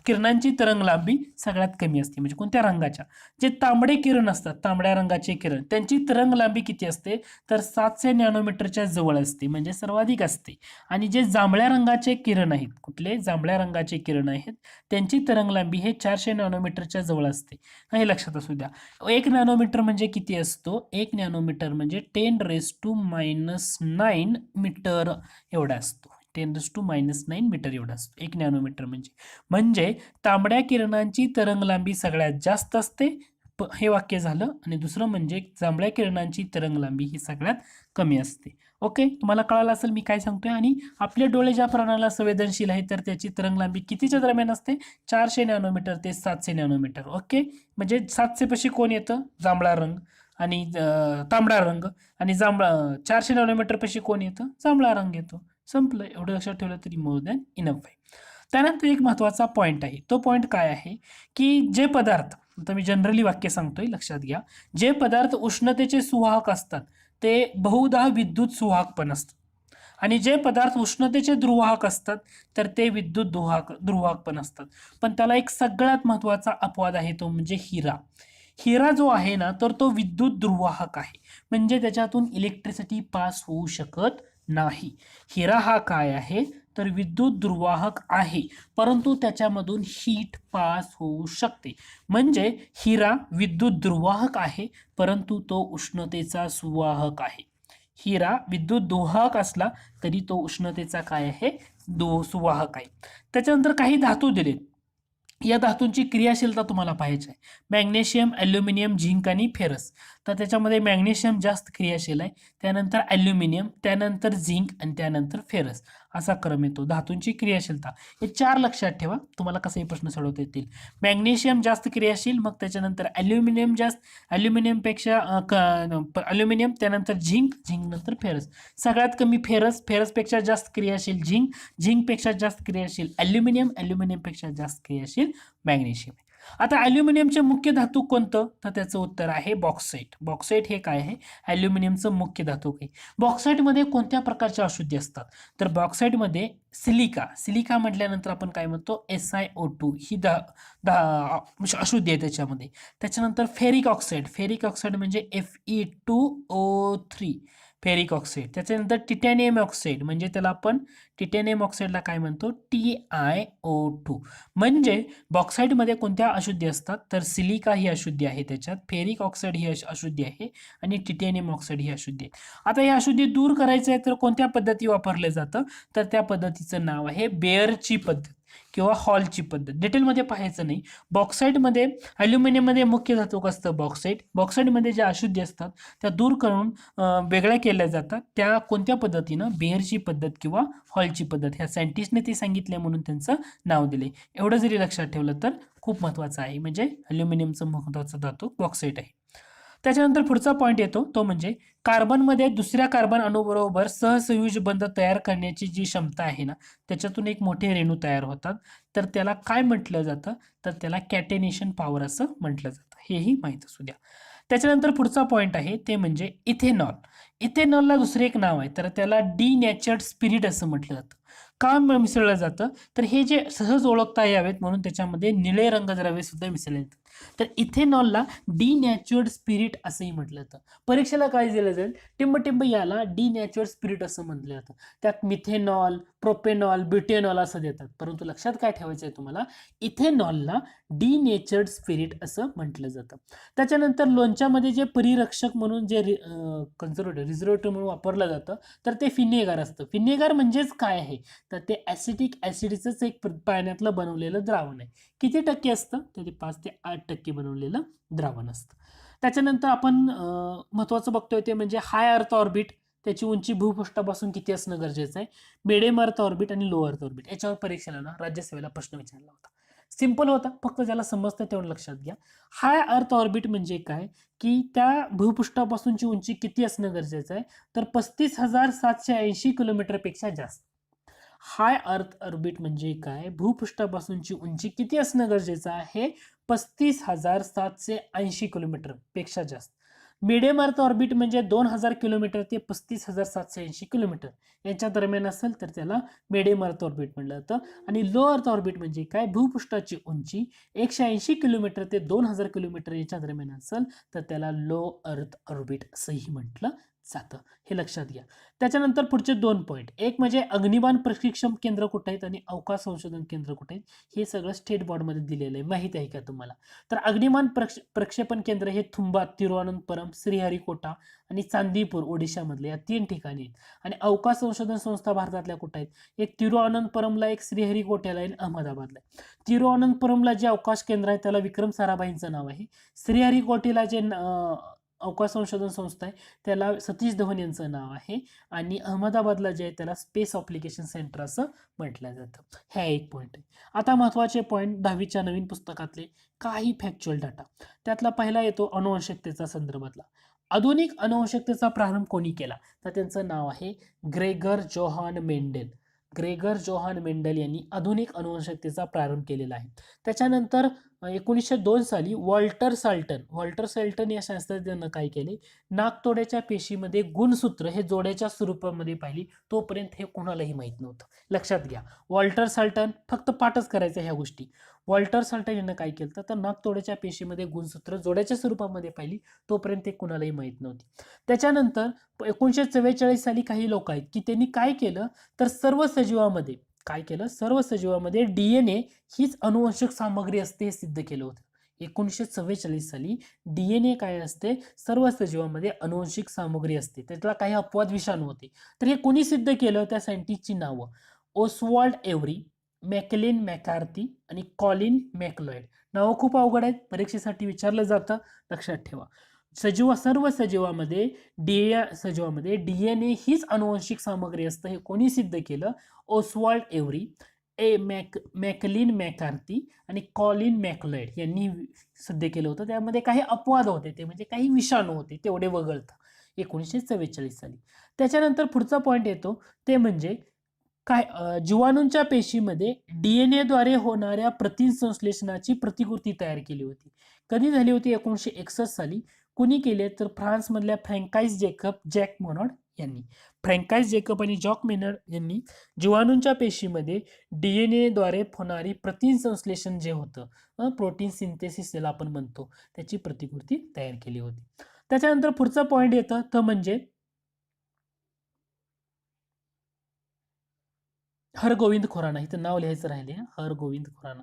[SPEAKER 1] किरणांची तरंगलांबी सगळ्यात कमी असते, म्हणजे कोणत्या रंगाच्या. जे तांबडे किरण असतात, तांबड्या रंगाचे किरण, त्यांची तरंगलांबी किती असते, तर 700 नॅनोमीटरच्या जवळ असते, म्हणजे सर्वाधिक असते. आणि जे जांभळ्या रंगाचे किरण आहेत, कुठले जांभळ्या रंगाचे किरण आहेत, त्यांची तरंगलांबी हे 400 नॅनोमीटरच्या जवळ असते. हे लक्षात असू द्या. 1 नॅनोमीटर म्हणजे किती असतो, 1 नॅनोमीटर म्हणजे 10⁻⁹ मीटर एवढा असतो. 10⁻⁹ मीटर एवढा असतो 1 नॅनोमीटर म्हणजे तांबड्या किरणांची तरंगलांबी सगळ्यात जास्त असते, हे वाक्य झालं. आणि दुसरं म्हणजे जांभळ्या किरणांची तरंगलांबी ही सगळ्यात कमी असते. ओके, तुम्हाला कळालं असेल मी काय सांगतोय. आणि आपले डोळे ज्या प्राणाला संवेदनशील आहे तर त्याची तरंगलांबी कितीच्या दरम्यान असते, 400 नॅनोमीटर ते 700 नॅनोमीटर. ओके, म्हणजे 700 पाशी कोण येतं, जांभळा रंग आणि तांबडा रंग, आणि 400 नॅनोमीटर पाशी कोण येतं, जांभळा रंग येतो. संपलं. एवढं लक्षात ठेवलं तरी मोर दॅन इनफ आहे. त्यानंतर एक महत्त्वाचा पॉईंट आहे, तो पॉईंट काय आहे की जे पदार्थ, आता मी जनरली वाक्य सांगतोय लक्षात घ्या, जे पदार्थ उष्णतेचे सुवाहक असतात ते बहुधा विद्युत सुवाहक पण असतात, आणि जे पदार्थ उष्णतेचे दुर्वाहक असतात तर ते विद्युत दुर्वाहक पण असतात. पण त्याला एक सगळ्यात महत्त्वाचा अपवाद आहे, तो म्हणजे हिरा जो आहे ना, तर तो विद्युत दुर्वाहक आहे, म्हणजे त्याच्यातून इलेक्ट्रिसिटी पास होऊ शकत नाही. हिरा हा काय आहे, तर विद्युत दुर्वाहक आहे, परंतु त्याच्यामधून हीट पास होऊ शकते. म्हणजे हिरा विद्युत दुर्वाहक आहे, परंतु तो उष्णतेचा सुवाहक आहे. हिरा विद्युत दुर्वाहक असला तरी तो उष्णतेचा काय आहे, सुवाहक आहे. त्याच्यानंतर काही धातू दिलेत, या धातूंची क्रियाशीलता तुम्हाला पाहायची आहे. मॅग्नेशियम, ॲल्युमिनियम, झिंक आणि फेरस. तर त्याच्यामध्ये मॅग्नेशियम जास्त क्रियाशील आहे, त्यानंतर ॲल्युमिनियम, त्यानंतर झिंक आणि त्यानंतर फेरस, असा क्रम येतो धातूंची क्रियाशीलता. हे 4 लक्षात ठेवा, तुम्हाला कसाही प्रश्न सोडवता येतील. मॅग्नेशियम जास्त क्रियाशील, मग त्याच्यानंतर ॲल्युमिनियम ॲल्युमिनियम, त्यानंतर झिंक नंतर फेरस. सगळ्यात कमी फेरसपेक्षा जास्त क्रियाशील झिंकपेक्षा जास्त क्रियाशील ॲल्युमिनियमपेक्षा जास्त क्रियाशील मॅग्नेशियम. आता ॲल्युमिनियमचे मुख्य धातू कोणतं, तर त्याचं उत्तर आहे बॉक्साईट हे काय आहे, ॲल्युमिनियमचं मुख्य धातू आहे. बॉक्साईटमध्ये कोणत्या प्रकारच्या अशुद्धी असतात, तर बॉक्साईटमध्ये सिलिका म्हटल्यानंतर आपण काय म्हणतो, SiO2 ही अशुद्धी आहे त्याच्यामध्ये. त्याच्यानंतर फेरिक ऑक्साईड म्हणजे Fe2O3 फेरिक ऑक्साईड. त्याच्यानंतर टिटॅनियम ऑक्साईड, म्हणजे त्याला आपण टिटॅनियम ऑक्साईडला काय म्हणतो, TiO2. म्हणजे बॉक्साईटमध्ये कोणत्या अशुद्धी असतात, तर सिलिका ही अशुद्धी आहे त्याच्यात, फेरिक ऑक्साईड ही अशुद्धी आहे, आणि टिटॅनियम ऑक्साईड ही अशुद्धी आहे. आता ही अशुद्धी दूर करायचं आहे तर कोणत्या पद्धती वापरले जातं, तर त्या पद्धतीचं नाव आहे बेअरची पद्धत किंवा हॉलची पद्धत. डिटेलमध्ये पाहायचं नाही. बॉक्साईटमध्ये, ॲल्युमिनियममध्ये मुख्य धातू असतं बॉक्साईटमध्ये ज्या अशुद्धी असतात त्या दूर करून वेगळ्या केल्या जातात, त्या कोणत्या पद्धतीनं, बेअरची पद्धत किंवा हॉलची पद्धत. ह्या सायंटिस्टने ते सांगितले म्हणून त्यांचं नाव दिले. एवढं जरी लक्षात ठेवलं तर खूप महत्त्वाचं आहे. म्हणजे ॲल्युमिनियमचं महत्त्वाचं धातू बॉक्साईट आहे. त्याच्यानंतर पुढचा पॉईंट येतो तो म्हणजे कार्बनमध्ये दुसऱ्या कार्बन अणूबरोबर सहसंयुज बंध तयार करण्याची जी क्षमता आहे ना, त्याच्यातून एक मोठे रेणू तयार होतात. तर त्याला काय म्हटलं जातं, तर त्याला कॅटेनेशन पॉवर असं म्हटलं जातं. हेही माहीत असू द्या. त्याच्यानंतर पुढचा पॉईंट आहे ते म्हणजे इथेनॉल. इथेनॉलला दुसरे एक नाव आहे, तर त्याला डिनॅचर्ड स्पिरिट असं म्हटलं जातं. का मिसळलं जातं, तर हे जे सहज ओळखता यावेत म्हणून त्याच्यामध्ये निळे रंगद्रव्य सुद्धा मिसळले जातात. तर इथेनॉलला डिनॅचर्ड स्पिरिट असंही म्हटलं जातं. परीक्षेला काय दिलं जाईल, टिंब याला डिनॅचर्ड स्पिरिट असं म्हटलं जातं. त्यात मिथेनॉल, प्रोपेनॉल, ब्युटेनॉल असं देतात. परंतु लक्षात काय ठेवायचं आहे तुम्हाला, इथेनॉलला डिनेचर्ड स्पिरिट असं म्हटलं जातं. त्याच्यानंतर लोणच्यामध्ये जे परिरक्षक म्हणून जे रिझर्वेटिव्ह म्हणून वापरलं जातं, तर ते फिनेगार असतं. फिनेगार म्हणजेच काय आहे, तर ते ॲसिटिक ॲसिडचंच एक पाण्यातलं बनवलेलं द्रावण आहे. किती टक्के असतं, तर ते 5 ते 8% बनवलेलं द्रावण असतं. त्याच्यानंतर आपण महत्त्वाचं बघतोय ते म्हणजे हाय अर्थ ऑर्बिट. त्याची उंची भूपृष्ठापासून किती असणं गरजेचं आहे. मिडियम अर्थ ऑर्बिट आणि लो अर्थ ऑर्बिट याच्यावर परीक्षेला ना राज्यसेवेला प्रश्न विचारला होता. सिंपल होता, फक्त ज्याला समजतं तेवढं लक्षात घ्या. हाय अर्थ ऑर्बिट म्हणजे काय, की त्या भूपृष्ठापासूनची उंची किती असणं गरजेचं आहे, तर 35,780 किलोमीटरपेक्षा जास्त. हाय अर्थ ऑर्बिट म्हणजे काय, भूपृष्ठापासूनची उंची किती असणं गरजेचं आहे, 35,780 किलोमीटर पेक्षा जास्त. मिडियम अर्थ ऑर्बिट म्हणजे 2,000 किलोमीटर ते 35,780 किलोमीटर यांच्या दरम्यान असेल तर त्याला मिडियम अर्थ ऑर्बिट म्हटलं जातं. आणि लो अर्थ ऑर्बिट म्हणजे काय, भूपृष्ठाची उंची 180 किलोमीटर ते 2,000 किलोमीटर याच्या दरम्यान असेल तर त्याला लो अर्थ ऑर्बिट असंही म्हटलं जातं. हे लक्षात घ्या. त्याच्यानंतर पुढचे 2 पॉईंट, एक म्हणजे अग्निबाण प्रशिक्षण केंद्र कुठे आहेत आणि अवकाश संशोधन केंद्र कुठे आहेत, हे सगळं स्टेट बोर्डमध्ये दिलेलं आहे. माहिती आहे का तुम्हाला? तर अग्निबाण प्रक्षेपण केंद्र हे थुंबा, तिरुवनंतपुरम, श्रीहरिकोटा आणि चांदीपूर ओडिशामधले या 3 ठिकाणी आहेत. आणि अवकाश संशोधन संस्था भारतातल्या कुठे आहेत, एक तिरुवनंतपुरमला, एक श्रीहरिकोट्याला आणि अहमदाबादला आहे. तिरुवनंतपुरमला जे अवकाश केंद्र आहे त्याला विक्रम साराभाईंचं नाव आहे. श्रीहरिकोटीला जे अवकाश संशोधन संस्था आहे त्याला सतीश धवन यांचं नाव आहे. आणि अहमदाबादला जे आहे त्याला स्पेस ॲप्लिकेशन सेंटर असं म्हटलं जातं. हा एक पॉईंट आहे. आता महत्त्वाचे पॉईंट 10वीच्या नवीन पुस्तकातले काही फॅक्च्युअल डाटा. त्यातला पहिला येतो अनुवंशिकतेचा संदर्भातला. आधुनिक अनुवंशिकतेचा प्रारंभ कोणी केला, तर त्यांचं नाव आहे Gregor Johann Mendel. Gregor Johann Mendel यांनी आधुनिक अनुवंशिकतेचा प्रारंभ केलेला आहे. त्याच्यानंतर 1902 साली वॉल्टर साल्टन या शास्त्रज्ञानं काय केले, नाकतोड्याच्या पेशीमध्ये गुणसूत्र हे जोड्याच्या स्वरूपामध्ये पाहिली. तोपर्यंत हे कोणालाही माहीत नव्हतं. लक्षात घ्या, वॉल्टर साल्टन, फक्त पाठच करायचं ह्या गोष्टी. वॉल्टर साल्टन यांना काय केलं तर नाकतोड्याच्या पेशीमध्ये गुणसूत्र जोड्याच्या स्वरूपामध्ये पाहिली. तोपर्यंत ते कुणालाही माहीत नव्हती. त्याच्यानंतर 1944 साली काही लोक आहेत की त्यांनी काय केलं, तर सर्व सजीवामध्ये काय केलं, सर्व सजीवामध्ये DNA हीच अनुवंशिक सामग्री असते हे सिद्ध केलं होतं. 1944 साली DNA काय असते, सर्व सजीवामध्ये अनुवंशिक सामग्री असते. त्यातला काही अपवाद विषाणू होते. तर हे कोणी सिद्ध केलं, त्या सायंटिस्टची नावं ओसवाल्ड एव्हरी, मॅकलिन मॅकार्थी आणि कॉलिन मॅकलॉइड. नावं खूप अवघड आहेत, परीक्षेसाठी विचारलं जातं, लक्षात ठेवा. सर्व सजीवामध्ये DNA हीच अनुवंशिक सामग्री असतं हे कोणी सिद्ध केलं, ओसवाल्ड एव्हरी, मॅकलिन मॅकार्थी आणि कॉलिन मॅकलॉइड यांनी सिद्ध केलं होतं. त्यामध्ये काही अपवाद होते, ते म्हणजे काही विषाणू होते, तेवढे वगळता 1944 साली. त्याच्यानंतर पुढचा पॉईंट येतो ते म्हणजे काय, जीवाणूंच्या पेशीमध्ये DNA द्वारे होणाऱ्या प्रतिसंश्लेषणाची प्रतिकृती तयार केली होती. कधी झाली होती, 1961 साली. कुणी केले, तर फ्रान्समधल्या फ्रँकाईस जॅक मोनॉड यांनी. फ्रँकाईस जेकब आणि जॉक मेनॉड यांनी जीवाणूंच्या पेशीमध्ये DNA द्वारे होणारी प्रतिसंश्लेषण जे होतं, प्रोटीन सिंथेसिस ज्याला आपण म्हणतो, त्याची प्रतिकृती तयार केली होती. त्याच्यानंतर पुढचा पॉईंट येतं तर म्हणजे हरगोविंद खुराना. इथं नाव लिहायचं राहिले, हरगोविंद खुराना.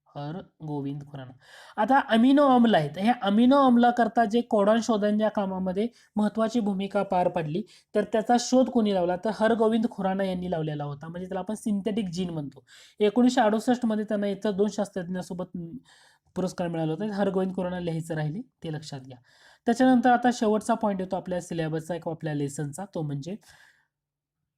[SPEAKER 1] हरगोविंद खुराना. आता अमिनो अम्ल आहेत, हे अमिनो अम्लाकरता जे कोडॉन शोधण्याच्या कामामध्ये महत्वाची भूमिका पार पडली, तर त्याचा शोध कोणी लावला, तर हरगोविंद खुराना यांनी लावलेला होता. म्हणजे त्याला आपण सिंथेटिक जीन म्हणतो. 1968 मध्ये त्यांना इतर 2 शास्त्रज्ञांसोबत पुरस्कार मिळाला होता. हरगोविंद खुराना लिहायचं राहिले, ते लक्षात घ्या. त्याच्यानंतर आता शेवटचा पॉईंट येतो आपल्या सिलेबसचा किंवा आपल्या लेसनचा, तो म्हणजे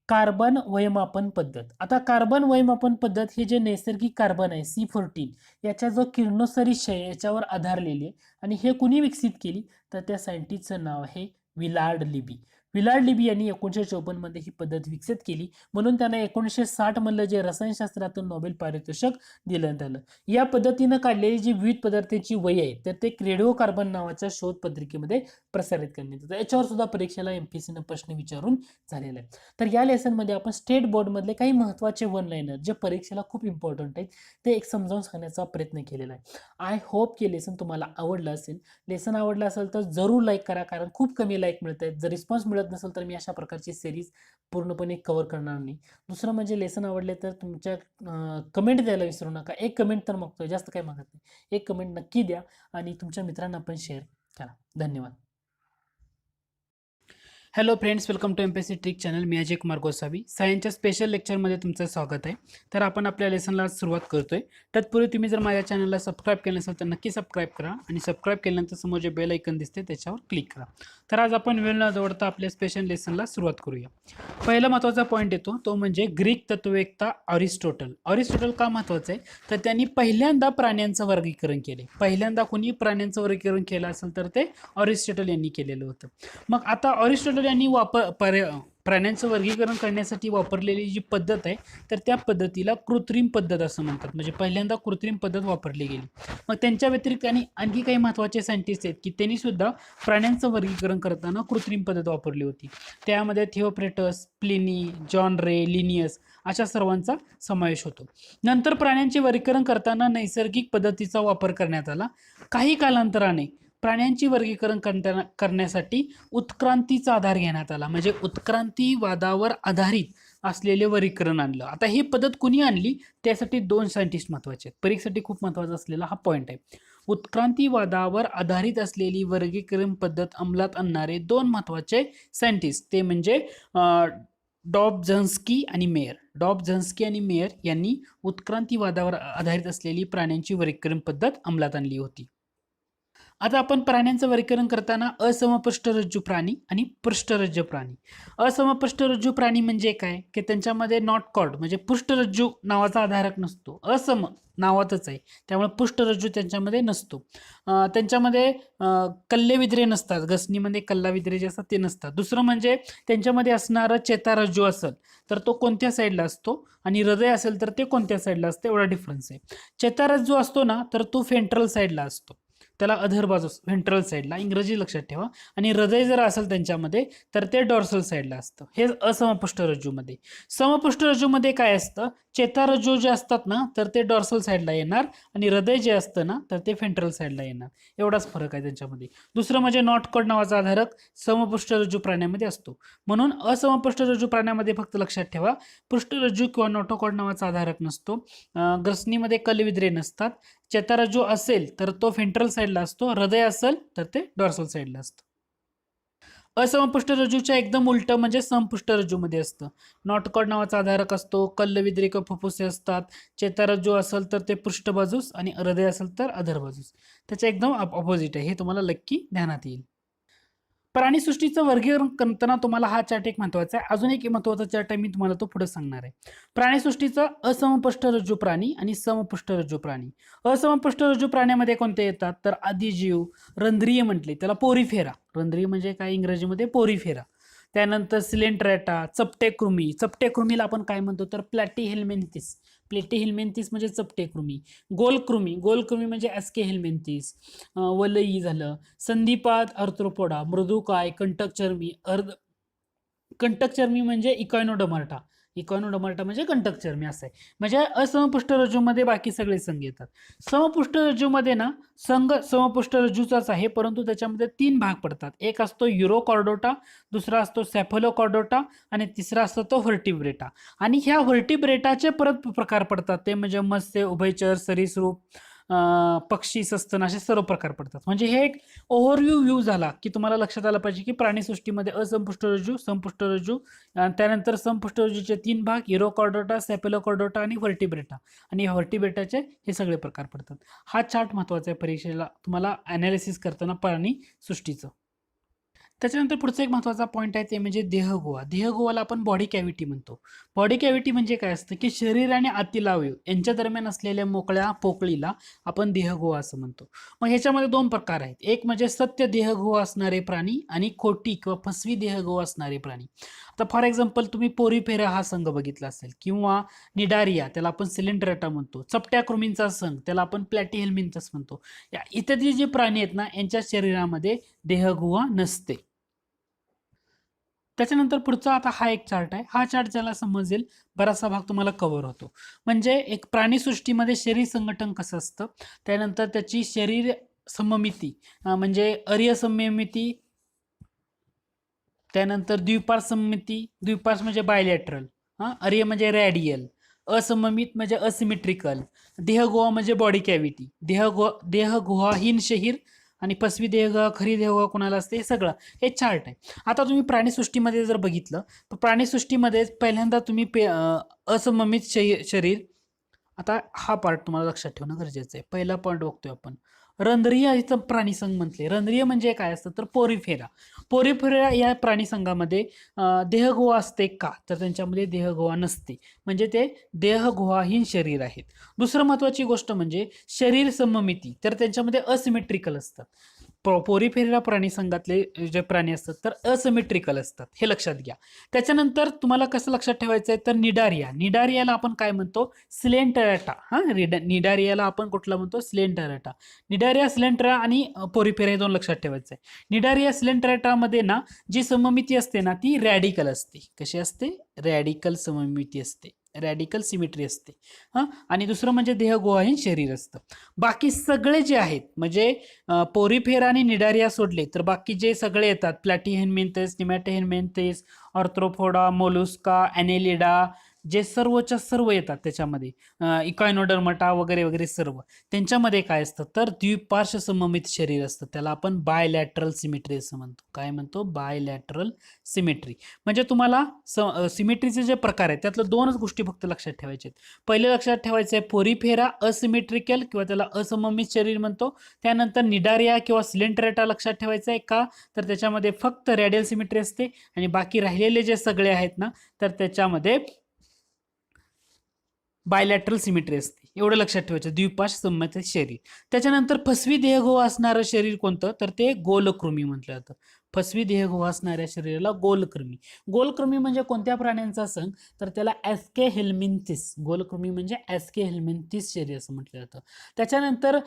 [SPEAKER 1] कार्बन वयमापन पद्धत. आता कार्बन वयमापन पद्धत हे जे नैसर्गिक कार्बन आहे C14 याच्या जो किरणोत्सर्गी क्षय याच्यावर आधारलेली आहे आणि हे कुणी विकसित केली तर त्या सायंटिस्टचं नाव आहे विलार्ड लिबी. विलार्ड लिबी यांनी 1954 मध्ये ही पद्धत विकसित केली, म्हणून त्यांना 1960 मधलं जे रसायनशास्त्रातून नोबेल पारितोषिक दिलं आलं. या पद्धतीनं काढलेली जी विविध पदार्थांची वय आहे तर ते रेडिओ कार्बन नावाच्या शोध पत्रिकेमध्ये प्रसारित करण्यात येतं. याच्यावर सुद्धा परीक्षेला MPSC प्रश्न विचारून झालेला आहे. तर या लेसनमध्ये आपण स्टेट बोर्डमधले काही महत्त्वाचे वन लाईनर जे परीक्षेला खूप इम्पॉर्टंट आहेत ते एक समजावून सांगण्याचा प्रयत्न केलेला आहे. आय होप की लेसन तुम्हाला आवडलं असेल. लेसन आवडलं असेल तर जरूर लाईक करा, कारण खूप कमी लाईक मिळत आहेत. जर रिस्पॉन्स मिळत नसेल तर मी अशा प्रकारची सिरीज पूर्णपणे कव्हर करणार नाही. दुसरं म्हणजे लेसन आवडले तर तुमच्या कमेंट द्यायला विसरू नका. एक कमेंट तर मागतोय, जास्त काही मागत नाही. एक कमेंट नक्की द्या आणि तुमच्या मित्रांना पण शेअर करा. धन्यवाद. Hello friends, welcome to MPSC trick channel. मी अजय कुमार गोसावी. सायन्सच्या स्पेशल लेक्चरमध्ये तुमचं स्वागत आहे. तर आपण आपल्या लेसनला सुरुवात करतोय. तत्पूर्वी तुम्ही जर माझ्या चॅनलला सबस्क्राईब केलं नसेल तर नक्की सबस्क्राईब करा आणि सबस्क्राईब केल्यानंतर समोर जे बेल आयकन दिसते त्याच्यावर क्लिक करा. तर आज आपण वेळ न दवडता आपल्या स्पेशल लेसनला सुरुवात करूया. पहिला महत्त्वाचा पॉईंट येतो तो म्हणजे ग्रीक तत्ववेत्ता अरिस्टोटल. अरिस्टोटल का महत्त्वाचं आहे तर त्यांनी पहिल्यांदा प्राण्यांचं वर्गीकरण केले. पहिल्यांदा कोणी प्राण्यांचं वर्गीकरण केलं असेल तर ते अरिस्टोटल यांनी केलेलं होतं. मग आता अरिस्टोटल यांनी प्राण्यांचं वर्गीकरण करण्यासाठी वापरलेली जी पद्धत आहे तर त्या पद्धतीला कृत्रिम पद्धत असं म्हणतात. म्हणजे पहिल्यांदा कृत्रिम पद्धत वापरली गेली. मग त्यांच्या व्यतिरिक्त आणखी काही महत्त्वाचे सायंटिस्ट आहेत की त्यांनी सुद्धा प्राण्यांचं वर्गीकरण करताना कृत्रिम पद्धत वापरली होती. त्यामध्ये थिओफ्रेटस, प्लिनी, जॉन रे, लिनियस अशा सर्वांचा समावेश होतो. नंतर प्राण्यांचे वर्गीकरण करताना नैसर्गिक पद्धतीचा वापर करण्यात आला. काही कालांतराने प्राण्यांची वर्गीकरण करण्यासाठी उत्क्रांतीचा आधार घेण्यात आला. म्हणजे उत्क्रांतीवादावर आधारित असलेले वर्गीकरण आणलं. आता ही पद्धत कुणी आणली त्यासाठी दोन सायंटिस्ट महत्वाचे आहेत. परीक्षेसाठी खूप महत्वाचा असलेला हा पॉईंट आहे. उत्क्रांतीवादावर आधारित असलेली वर्गीकरण पद्धत अंमलात आणणारे दोन महत्वाचे सायंटिस्ट ते म्हणजे डॉबझन्स्की आणि मेयर. डॉबझन्स्की आणि मेयर यांनी उत्क्रांतीवादावर आधारित असलेली प्राण्यांची वर्गीकरण पद्धत अंमलात आणली होती. आता आपण प्राण्यांचं वर्गीकरण करताना असमपृष्ठरज्जू प्राणी आणि पृष्ठरज्जू प्राणी. असमपृष्ठरज्जू प्राणी म्हणजे काय की त्यांच्यामध्ये नॉट कॉर्ड म्हणजे पृष्ठरज्जू नावाचा आधारक नसतो. असम नावातच आहे त्यामुळे पृष्ठरज्जू त्यांच्यामध्ये नसतो. त्यांच्यामध्ये कल्लेविद्रे नसतात. घसणीमध्ये कल्लाविद्रे जे असतात ते नसतात. दुसरं म्हणजे त्यांच्यामध्ये असणारं चेतारज्जू असेल तर तो कोणत्या साईडला असतो आणि हृदय असेल तर ते कोणत्या साईडला असते एवढा डिफरन्स आहे. चेतारज्जू असतो ना तर तो फेंट्रल साईडला असतो, त्याला अधर बाजू व्हेंट्रल साईडला, इंग्रजी लक्षात ठेवा. आणि हृदय जर असेल त्यांच्यामध्ये तर ते डॉर्सल साईडला असतं. हे असमपृष्ठरज्जूमध्ये. समपृष्ठरज्जूमध्ये काय असतं, चेतारज्जू जे असतात ना तर ते डॉर्सल साईडला येणार आणि हृदय जे असतं ना तर ते फेंट्रल साईडला येणार. एवढाच फरक आहे त्यांच्यामध्ये. दुसरं म्हणजे नॉट कॉर्ड नावाचा आधारक समपृष्ठरज्जू प्राण्यामध्ये असतो. म्हणून असमपृष्ठरज्जू प्राण्यामध्ये फक्त लक्षात ठेवा पृष्ठरज्जू किंवा नोटोकॉर्ड नावाचा आधारक नसतो. ग्रसनीमध्ये कलविद्रे नसतात. चेतारज्जू असेल तर तो फेंट्रल साईडला असतो. हृदय असेल तर ते डॉर्सल साईडला असतं. असमपृष्ठरज्जूच्या एकदम उलट म्हणजे समपृष्ठरज्जूमध्ये असतं. नॉटकॉर्ड नावाचा आधारक असतो. कल्लविद्रे किंवा फुफ्फुसे असतात. चेतारज्जू असेल तर ते पृष्ठबाजूस आणि हृदय असेल तर अधर बाजूस. त्याच्या एकदम ऑपोजिट आहे. हे तुम्हाला नक्की ध्यानात येईल. प्राणीसृष्टीचं वर्गीकरण करताना तुम्हाला हा चार्ट एक महत्वाचा आहे. अजून एक महत्वाचा चार्ट आहे, मी तुम्हाला तो पुढे सांगणार आहे. प्राणीसृष्टीचं असमपृष्ठरज्जू प्राणी आणि समपृष्ठरज्जू प्राणी. असमपृष्ठरज्जू प्राण्यामध्ये कोणते येतात तर आदिजीव, रंध्रीय म्हटले त्याला पोरीफेरा. रंध्रीय म्हणजे काय इंग्रजीमध्ये पोरीफेरा. त्यानंतर सिलेंट्रेटा, चपटे कृमी. चपटे कृमीला आपण काय म्हणतो तर प्लॅटीहेल्मिन्थिस. प्लॅटीहेल्मिन्थिस म्हणजे चपटे कृमी. गोलकृमी, गोलकृमी म्हणजे ॲस्केहेल्मिन्थिस. वलई झालं. संधिपाद आर्थ्रोपोडा, मृदुकाय, कंटकचर्मी, कंटकचर्मी म्हणजे इकॉयनोडर्माटा. इकॉयनोडर्माटा म्हणजे कंटकचर्मी असं आहे. म्हणजे असमपृष्ठरज्जूमध्ये बाकी सगळे संघ येतात. समपृष्ठरज्जूमध्ये ना संघ समपृष्ठरज्जूचाच आहे, परंतु त्याच्यामध्ये तीन भाग पडतात. एक असतो युरोकॉर्डोटा, दुसरा असतो सॅफेलोकॉर्डोटा आणि तिसरा असतो तो व्हर्टिब्रेटा. आणि ह्या व्हर्टिब्रेटाचे परत प्रकार पडतात ते म्हणजे मत्स्य, उभयचर, सरीसृप, पक्षी, सस्तन असे सर्व प्रकार पडतात. म्हणजे हे एक ओव्हरव्ह्यू व्ह्यू झाला की तुम्हाला लक्षात आलं पाहिजे की प्राणीसृष्टीमध्ये असंपृष्ठरज्जू, संपृष्ठरज्जू, त्यानंतर संपृष्ठरज्जूचे तीन भाग युरोकॉर्डोटा, सॅफेलोकॉर्डोटा आणि व्हर्टिब्रेटा. आणि व्हर्टिब्रेटाचे हे सगळे प्रकार पडतात. हा चार्ट महत्वाचा आहे परीक्षेला तुम्हाला ॲनालिसिस करताना प्राणीसृष्टीचं. त्याच्यानंतर पुढचा एक महत्त्वाचा पॉईंट आहे ते म्हणजे देहगोवा. देहगोवाला आपण बॉडी कॅव्हिटी म्हणतो. बॉडी कॅव्हिटी म्हणजे काय असतं की शरीर आणि आतील अवयव यांच्या दरम्यान असलेल्या मोकळ्या पोकळीला आपण देहगोवा असं म्हणतो. मग ह्याच्यामध्ये दोन प्रकार आहेत. एक म्हणजे सत्य देहगोवा असणारे प्राणी आणि खोटी किंवा फसवी देहगोवा असणारे प्राणी. आता फॉर एक्झाम्पल तुम्ही पोरीफेरा हा संघ बघितला असेल किंवा निडारिया त्याला आपण सिलेंडरेटा म्हणतो. चपट्या कृमींचा संघ त्याला आपण प्लॅटीहेल्मिन्थस म्हणतो. या इत्यादी जे प्राणी आहेत ना यांच्या शरीरामध्ये देहगुहा नसते. त्याच्यानंतर पुढचा आता हा एक चार्ट आहे. हा चार्ट ज्याला समजेल बराचसा भाग तुम्हाला कव्हर होतो. म्हणजे एक प्राणीसृष्टीमध्ये शरीर संघटन कसं असतं, त्यानंतर त्याची शरीर सममिती म्हणजे अरिय सममिती, त्यानंतर द्विपार सममिती, द्विपार्श म्हणजे बायलॅटरल, अरिय म्हणजे रॅडियल, असममित म्हणजे असिमेट्रिकल, देहगुहा म्हणजे बॉडी कॅव्हिटी, देहगुहाहीन शरीर आणि पसवी देहगुहा, खरी देहगुहा कोणाला असते, हे सगळं हे चार्ट आहे. आता तुम्ही प्राणीसृष्टीमध्ये जर बघितलं तर प्राणीसृष्टीमध्ये पहिल्यांदा तुम्ही असममित शरीर, आता हा पार्ट तुम्हाला लक्षात ठेवणं गरजेचं आहे. पहिला पॉईंट बघतोय आपण रंध्रीय इथं प्राणीसंघ म्हटले. रंध्रीय म्हणजे काय असतं तर पोरीफेरा. पोरीफेरा या प्राणीसंघामध्ये देहगुहा असते का तर त्यांच्यामध्ये देहगुहा नसते, म्हणजे ते देहगुहाहीन शरीर आहेत. दुसरं महत्वाची गोष्ट म्हणजे शरीर सममिती, तर त्यांच्यामध्ये असिमेट्रिकल असतात. पोरीफेरा प्राणी संघातले जे प्राणी असतात तर असिमेट्रिकल असतात, हे लक्षात घ्या. त्याच्यानंतर तुम्हाला कसं लक्षात ठेवायचं आहे तर निडारियाला आपण काय म्हणतो, सिलेंटरेटा. निडारियाला आपण कुठला म्हणतो, सिलेंटरेटा. निडारिया, सिलेंटरा आणि पोरीफेरा हे दोन लक्षात ठेवायचं आहे. निडारिया सिलेंटरेटामध्ये ना जी सममिती असते ना ती रॅडिकल असते. कशी असते, रॅडिकल सममिती असते, रॅडिकल सिमेट्री असते. आणि दुसरं म्हणजे देहगुहाहीन शरीर असतं. बाकी सगळे जे आहेत म्हणजे पोरीफेरा आणि निडारिया सोडले तर बाकी जे सगळे येतात, प्लॅटीहेल्मिन्थेस, निमॅटीहेल्मिन्थेस, ऑर्थ्रोपोडा, मोलुस्का, ॲनेलिडा, जे सर्वच्या सर्व येतात त्याच्यामध्ये, इकॉयनोडर्मटा वगैरे वगैरे सर्व, त्यांच्यामध्ये काय असतं तर द्विपार्श्व सममित शरीर असतं. त्याला आपण बायलॅटरल सिमेट्री असं म्हणतो. काय म्हणतो, बायलॅटरल सिमेट्री. म्हणजे तुम्हाला सिमेट्रीचे जे प्रकार आहेत त्यातलं दोनच गोष्टी फक्त लक्षात ठेवायच्या आहेत. पहिले लक्षात ठेवायचं आहे पोरीफेरा असिमेट्रिकल किंवा त्याला असममित शरीर म्हणतो. त्यानंतर निडारिया किंवा सिलेंटरेटा लक्षात ठेवायचं आहे का तर त्याच्यामध्ये फक्त रॅडियल सिमेट्री असते आणि बाकी राहिलेले जे सगळे आहेत ना तर त्याच्यामध्ये बायलॅटरल सिमेट्री असते. एवढं लक्षात ठेवायचं, द्विपार्श्व सममित शरीर. त्याच्यानंतर फसवी देहगुहा असणारं शरीर कोणतं तर ते गोलकृमी म्हटलं जातं. फसवी देहगुहा असणाऱ्या शरीराला गोलकृमी. गोलकृमी म्हणजे कोणत्या प्राण्यांचा संघ तर त्याला ॲस्के हेल्मिन्थिस. गोलकृमी म्हणजे ॲस्के हेल्मिन्थिस शरीर असं म्हटलं जातं. त्याच्यानंतर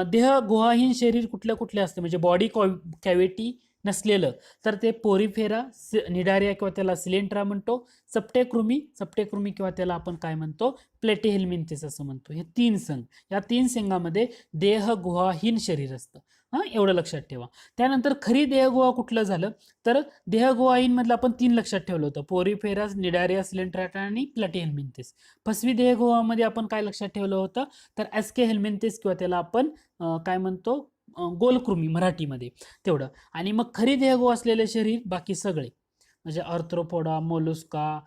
[SPEAKER 1] देहगुहाहीन शरीर कुठल्या कुठल्या असते म्हणजे बॉडी कॅव्हिटी नसलेलं तर ते पोरीफेरा, निडारिया किंवा त्याला सिलेंट्रा म्हणतो. चपटेकृमी किंवा त्याला आपण काय म्हणतो, प्लॅटीहेल्मिन्थेस असं म्हणतो. हे तीन संघ, या तीन संघामध्ये देहगुहाहीन शरीर असतं. एवढं लक्षात ठेवा. त्यानंतर खरी देहगुहा कुठलं झालं तर देहगुहाहीन मधलं आपण तीन लक्षात ठेवलं होतं, पोरीफेरा, निडारिया, सिलेंट्राटा आणि प्लॅटीहेल्मिन्थेस. फसवी देहगुहामध्ये आपण काय लक्षात ठेवलं होतं तर ॲस्के हेल्मिन्थेस किंवा त्याला आपण काय म्हणतो, गोलकृमी मराठीमध्ये, तेवढं. आणि मग खरी देहगुहा असलेले शरीर बाकी सगळे म्हणजे ऑर्थ्रोपोडा, मोलुस्का,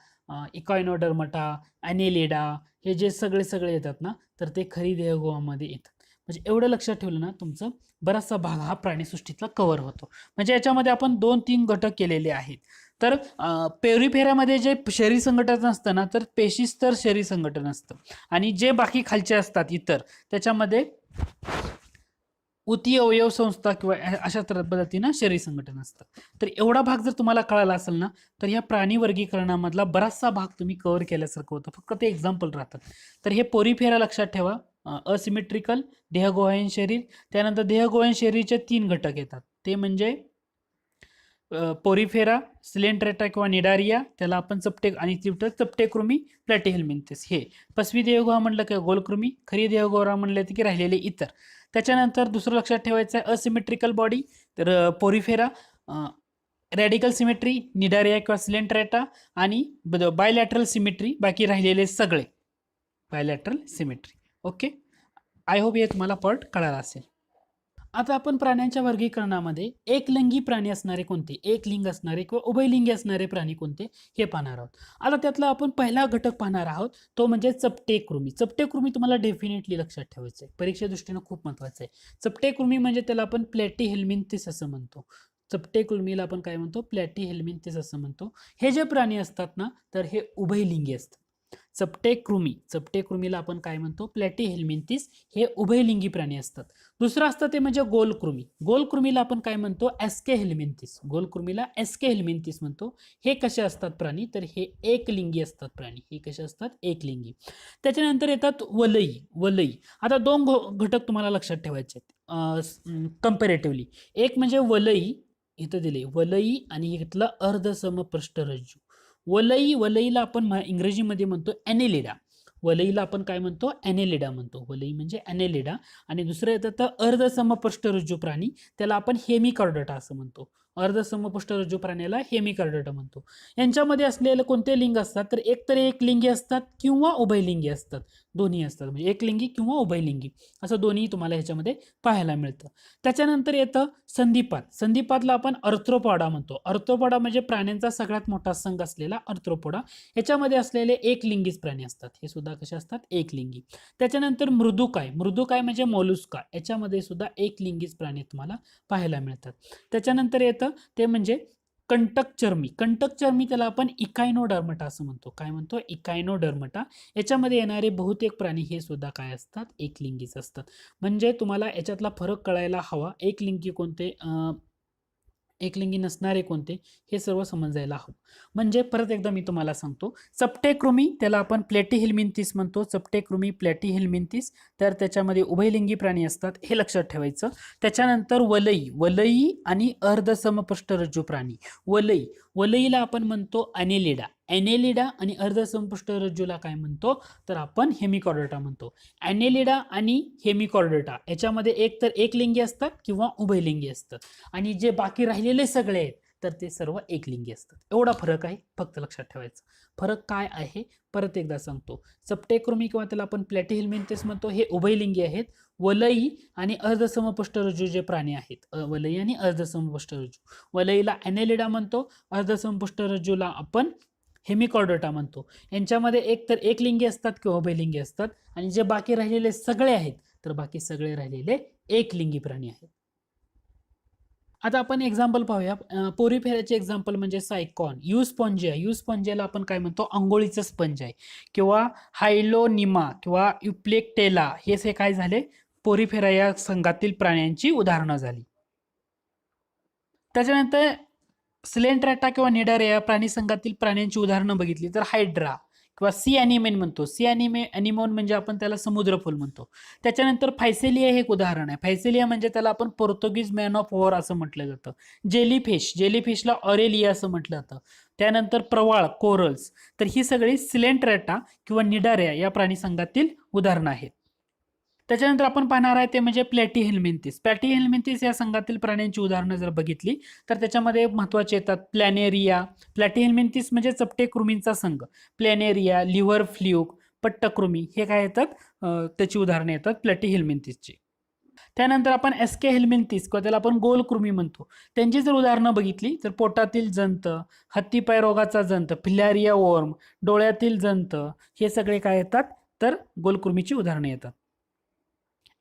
[SPEAKER 1] इकॉयनोडर्मटा, ॲनेलिडा, हे जे सगळे सगळे येतात ना तर ते खरी देहगुहामध्ये येतात. म्हणजे एवढं लक्षात ठेवलं ना तुमचं बराचसा भाग हा प्राणीसृष्टीतला कव्हर होतो. म्हणजे याच्यामध्ये आपण 2-3 घटक केलेले आहेत. तर पेरिफेरामध्ये जे शरीर संघटन असतं ना तर पेशीस्तर शरीर संघटन असतं आणि जे बाकी खालचे असतात इतर त्याच्यामध्ये उती अवयव संस्था किंवा अशा पद्धतीनं शरीर संघटन असतं. तर एवढा भाग जर तुम्हाला कळाला असेल ना तर ह्या प्राणी वर्गीकरणामधला बराचसा भाग तुम्ही कव्हर केल्यासारखं होतं, फक्त ते एक्झाम्पल राहतात. तर हे पोरीफेरा लक्षात ठेवा, असिमेट्रिकल, देहगुहाहीन शरीर. त्यानंतर देहगुहाहीन शरीरचे 3 घटक येतात, ते म्हणजे पोरीफेरा, सिलेंट्रेटा किंवा निडारिया, त्याला आपण आणि चपटेकृमी, प्लॅटीहेल्मिन्थेस. हे पसवी देहगुहा म्हणलं की गोलकृमी, खरी देहगुहा म्हणलं की राहिलेले इतर. त्याच्यानंतर दुसरं लक्षात ठेवायचं आहे असिमेट्रिकल बॉडी, तर पोरीफेरा, रॅडिकल सिमेट्री, निडारिया किंवा सिलेंट्रेटा आणि बायलॅटरल सिमेट्री, बाकी राहिलेले सगळे bilateral symmetry. Okay, I hope हे तुम्हाला पार्ट कळाला असेल. आता आपण प्राण्यांच्या वर्गीकरणामध्ये एकलिंगी प्राणी असणारे कोणते, एक लिंग असणारे किंवा उभयलिंगी असणारे प्राणी कोणते हे पाहणार आहोत. आता त्यातला आपण पहिला घटक पाहणार आहोत तो म्हणजे चपटेकृमी. चपटेकृमी तुम्हाला डेफिनेटली लक्षात ठेवायचं आहे, परीक्षे दृष्टीने खूप महत्वाचं आहे. चपटेकृमी म्हणजे त्याला आपण प्लॅटीहेल्मिन्थेस असं म्हणतो. चपटे कृमीला आपण काय म्हणतो, प्लॅटीहेल्मिंथिस असं म्हणतो. हे जे प्राणी असतात ना, तर हे उभयलिंगी असतात. चपटे कृमीला आपण काय म्हणतो, प्लॅटीहेल्मिंथिस, हे उभयलिंगी प्राणी असतात. दुसरं असतं ते म्हणजे गोलकृमी. गोलकृमीला आपण काय म्हणतो, एस्केहेल्मिंथिस. गोलकृमीला एस्केहेल्मिंथिस म्हणतो. हे कसे असतात प्राणी, तर हे एकलिंगी असतात प्राणी. हे कसे असतात, एकलिंगी. त्याच्यानंतर येतात वलई. वलई, आता दोन घटक तुम्हाला लक्षात ठेवायचे आहेत कंपॅरेटिव्हली. एक म्हणजे वलई, इथं दिले वलई, आणि इथलं अर्धसमपृष्ठरज्जू. वलईला आपण इंग्रजीमध्ये म्हणतो ॲनेलिडा. वलईला आपण काय म्हणतो, ॲनेलिडा म्हणतो. वलई म्हणजे ॲनेलिडा. आणि दुसरं येतं तर अर्धसमपृष्ठरज्जू प्राणी, त्याला आपण हेमिकॉर्डेटा असं म्हणतो. अर्धसमपृष्ठरज्जू प्राण्याला हेमिकॉर्डेटा म्हणतो. यांच्यामध्ये असलेले कोणते लिंग असतात, तर एकतर एकलिंगी असतात किंवा उभयलिंगी असतात. दोन्ही असतात, म्हणजे एकलिंगी किंवा उभयलिंगी असं दोन्ही तुम्हाला ह्याच्यामध्ये पाहायला मिळतं. त्याच्यानंतर येतं संधिपाद. संधिपादला आपण अर्थ्रोपोडा म्हणतो. अर्थ्रोपोडा म्हणजे प्राण्यांचा सगळ्यात मोठा संघ असलेला अर्थ्रोपोडा. याच्यामध्ये असलेले एकलिंगीच प्राणी असतात. हे सुद्धा कसे असतात, एकलिंगी. त्याच्यानंतर मृदुकाय. मृदुकाय म्हणजे मोलुस्का. याच्यामध्ये सुद्धा एकलिंगीच प्राणी तुम्हाला पाहायला मिळतात. त्याच्यानंतर येतं ते म्हणजे कंटकचर्मी. कंटकचर्मी त्याला आपण इकायनोडर्मटा असं म्हणतो. काय म्हणतो, इकायनोडर्मटा. याच्यामध्ये येणारे बहुतेक प्राणी हे सुद्धा काय असतात, एकलिंगीच असतात. म्हणजे तुम्हाला याच्यातला फरक कळायला हवा. एकलिंगी कोणते, एकलिंगी नसणारे कोणते, हे सर्व समजायला हवं. म्हणजे परत एकदा मी तुम्हाला सांगतो, चपटे कृमी त्याला आपण प्लॅटीहेल्मिंथिस म्हणतो. चपटे कृमी, प्लॅटीहेल्मिंथिस, तर त्याच्यामध्ये उभयलिंगी प्राणी असतात, हे लक्षात ठेवायचं. त्याच्यानंतर वलई आणि अर्धसमपृष्ठरज्जू प्राणी. वलईला आपण म्हणतो ॲनेलिडा. ॲनेलिडा आणि अर्धसमपृष्ठरज्जूला काय म्हणतो, तर आपण हेमिकॉर्डेटा म्हणतो. ॲनेलिडा आणि हेमिकॉर्डेटा याच्यामध्ये एक तर एकलिंगी असतात किंवा उभयलिंगी असतात, आणि जे बाकी राहिलेले सगळे आहेत तर ते सर्व एकलिंगी असतात. एवढा फरक आहे, फक्त लक्षात ठेवायचं. फरक काय आहे परत एकदा सांगतो. चपटे कृमी किंवा त्याला आपण प्लॅटीहेल्मिंथिस म्हणतो, हे उभयलिंगी आहेत. वलई आणि अर्धसमपृष्ठरज्जू जे प्राणी आहेत, वलई आणि अर्धसमपृष्ठरज्जू, वलईला ॲनेलिडा म्हणतो, अर्धसमपृष्ठरज्जूला आपण हेमिकॉर्डेटा म्हणतो. यांच्यामध्ये एक तर एकलिंगी असतात किंवा उभयलिंगी असतात, आणि जे बाकी राहिलेले सगळे आहेत तर बाकी सगळे राहिलेले एकलिंगी प्राणी आहेत. आता आपण एक्झाम्पल पाहूया. पोरीफेराचे एक्झाम्पल म्हणजे सायकॉन, युस्पॉन्जिया. युस्पॉन्जियाला आपण काय म्हणतो, अंघोळीचं स्पंज आहे. किंवा हायलोनिमा किंवा युप्लेक्टेला, हे काय झाले, पोरीफेरा या संघातील प्राण्यांची उदाहरणं झाली. त्याच्यानंतर सिलेंट्रेटा किंवा निडारे या प्राणी संघातील प्राण्यांची उदाहरणं बघितली तर हायड्रा किंवा सी ॲनिमेन म्हणतो. सी ॲनिमोन म्हणजे आपण त्याला समुद्रफूल म्हणतो. त्याच्यानंतर फायसेलिया हे एक उदाहरण आहे. फायसेलिया म्हणजे त्याला आपण पोर्तुगीज मॅन ऑफ वॉर असं म्हटलं जातं. जेलीफिशला ऑरेलिया असं म्हटलं जातं. त्यानंतर प्रवाळ, कोरल्स, तर ही सगळी सिलेंट्रेटा किंवा निडाऱ्या या प्राणी संघातील उदाहरणं आहेत. त्याच्यानंतर आपण पाहणार आहे ते म्हणजे प्लॅटीहेल्मिंथिस. प्लॅटीहेल्मिंथिस या संघातील प्राण्यांची उदाहरणं जर बघितली तर त्याच्यामध्ये महत्त्वाचे येतात प्लॅनेरिया. प्लॅटीहेल्मिंथिस म्हणजे चपटे कृमींचा संघ. प्लॅनेरिया, लिव्हर फ्ल्यूक, पट्टकृमी, हे काय येतात, त्याची उदाहरणं येतात प्लॅटीहेल्मिंथिसची. त्यानंतर आपण एस्केहेल्मिंथिस किंवा त्याला आपण गोलकृमी म्हणतो, त्यांची जर उदाहरणं बघितली तर पोटातील जंत, हत्तीपाय रोगाचा जंत, फिलॅरिया वॉर्म, डोळ्यातील जंत, हे सगळे काय येतात, तर गोलकृमीची उदाहरणं येतात.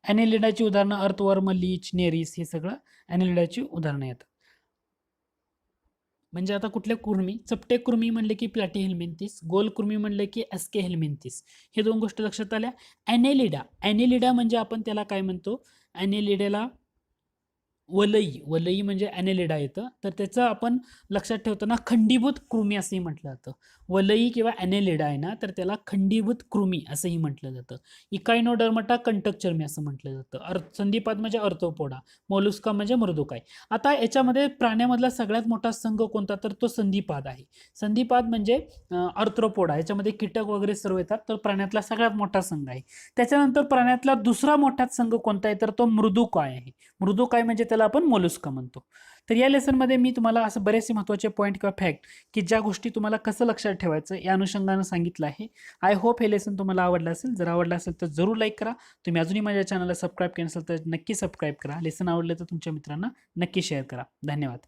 [SPEAKER 1] ॲनेलिडाची उदाहरणं अर्थवर्म, लीच, नेरिस, हे सगळं ॲनेलिडाची उदाहरणं येतात. म्हणजे आता कुठल्या कृमी, चपटे कृमी म्हणले की प्लॅटीहेल्मिंथिस, गोलकृमी म्हणले की एस्केहेल्मिंथिस, हे दोन गोष्टी लक्षात आल्या. ॲनेलिडा म्हणजे आपण त्याला काय म्हणतो, ॲनेलिडाला वलई म्हणजे ॲनेलिडा येतं, तर त्याचं आपण लक्षात ठेवताना खंडीभूत कृमी असंही म्हटलं जातं. वलई किंवा ॲनेलिडा आहे ना, तर त्याला खंडीभूत कृमी असंही म्हटलं जातं. इकायनोडर्मटा कंटकचर्मी असं म्हटलं जातं. संधिपाद म्हणजे अर्थ्रोपोडा, मोलुस्का म्हणजे मृदुकाय. आता याच्यामध्ये प्राण्यामधला सगळ्यात मोठा संघ कोणता, तर तो संधिपाद आहे. संधिपाद म्हणजे अर्थ्रोपोडा, याच्यामध्ये कीटक वगैरे सर्व येतात, तर प्राण्यातला सगळ्यात मोठा संघ आहे. त्याच्यानंतर प्राण्यातला दुसरा मोठा संघ कोणता आहे, तर तो मृदुकाय आहे. मृदुकाय म्हणजे त्याला आपण मोलुस्का म्हणतो. तर या लेसनमध्ये मी तुम्हाला असं बरेचसे महत्त्वाचे पॉईंट किंवा फॅक्ट की ज्या गोष्टी तुम्हाला कसं लक्षात ठेवायचं या अनुषंगानं सांगितलं आहे. आय होप हे लेसन तुम्हाला आवडलं असेल. जर आवडलं असेल तर जरूर लाईक करा. तुम्ही अजूनही माझ्या चॅनलला सबस्क्राईब केलं असेल तर नक्की सबस्क्राईब करा. लेसन आवडलं तर तुमच्या मित्रांना नक्की शेअर करा. धन्यवाद.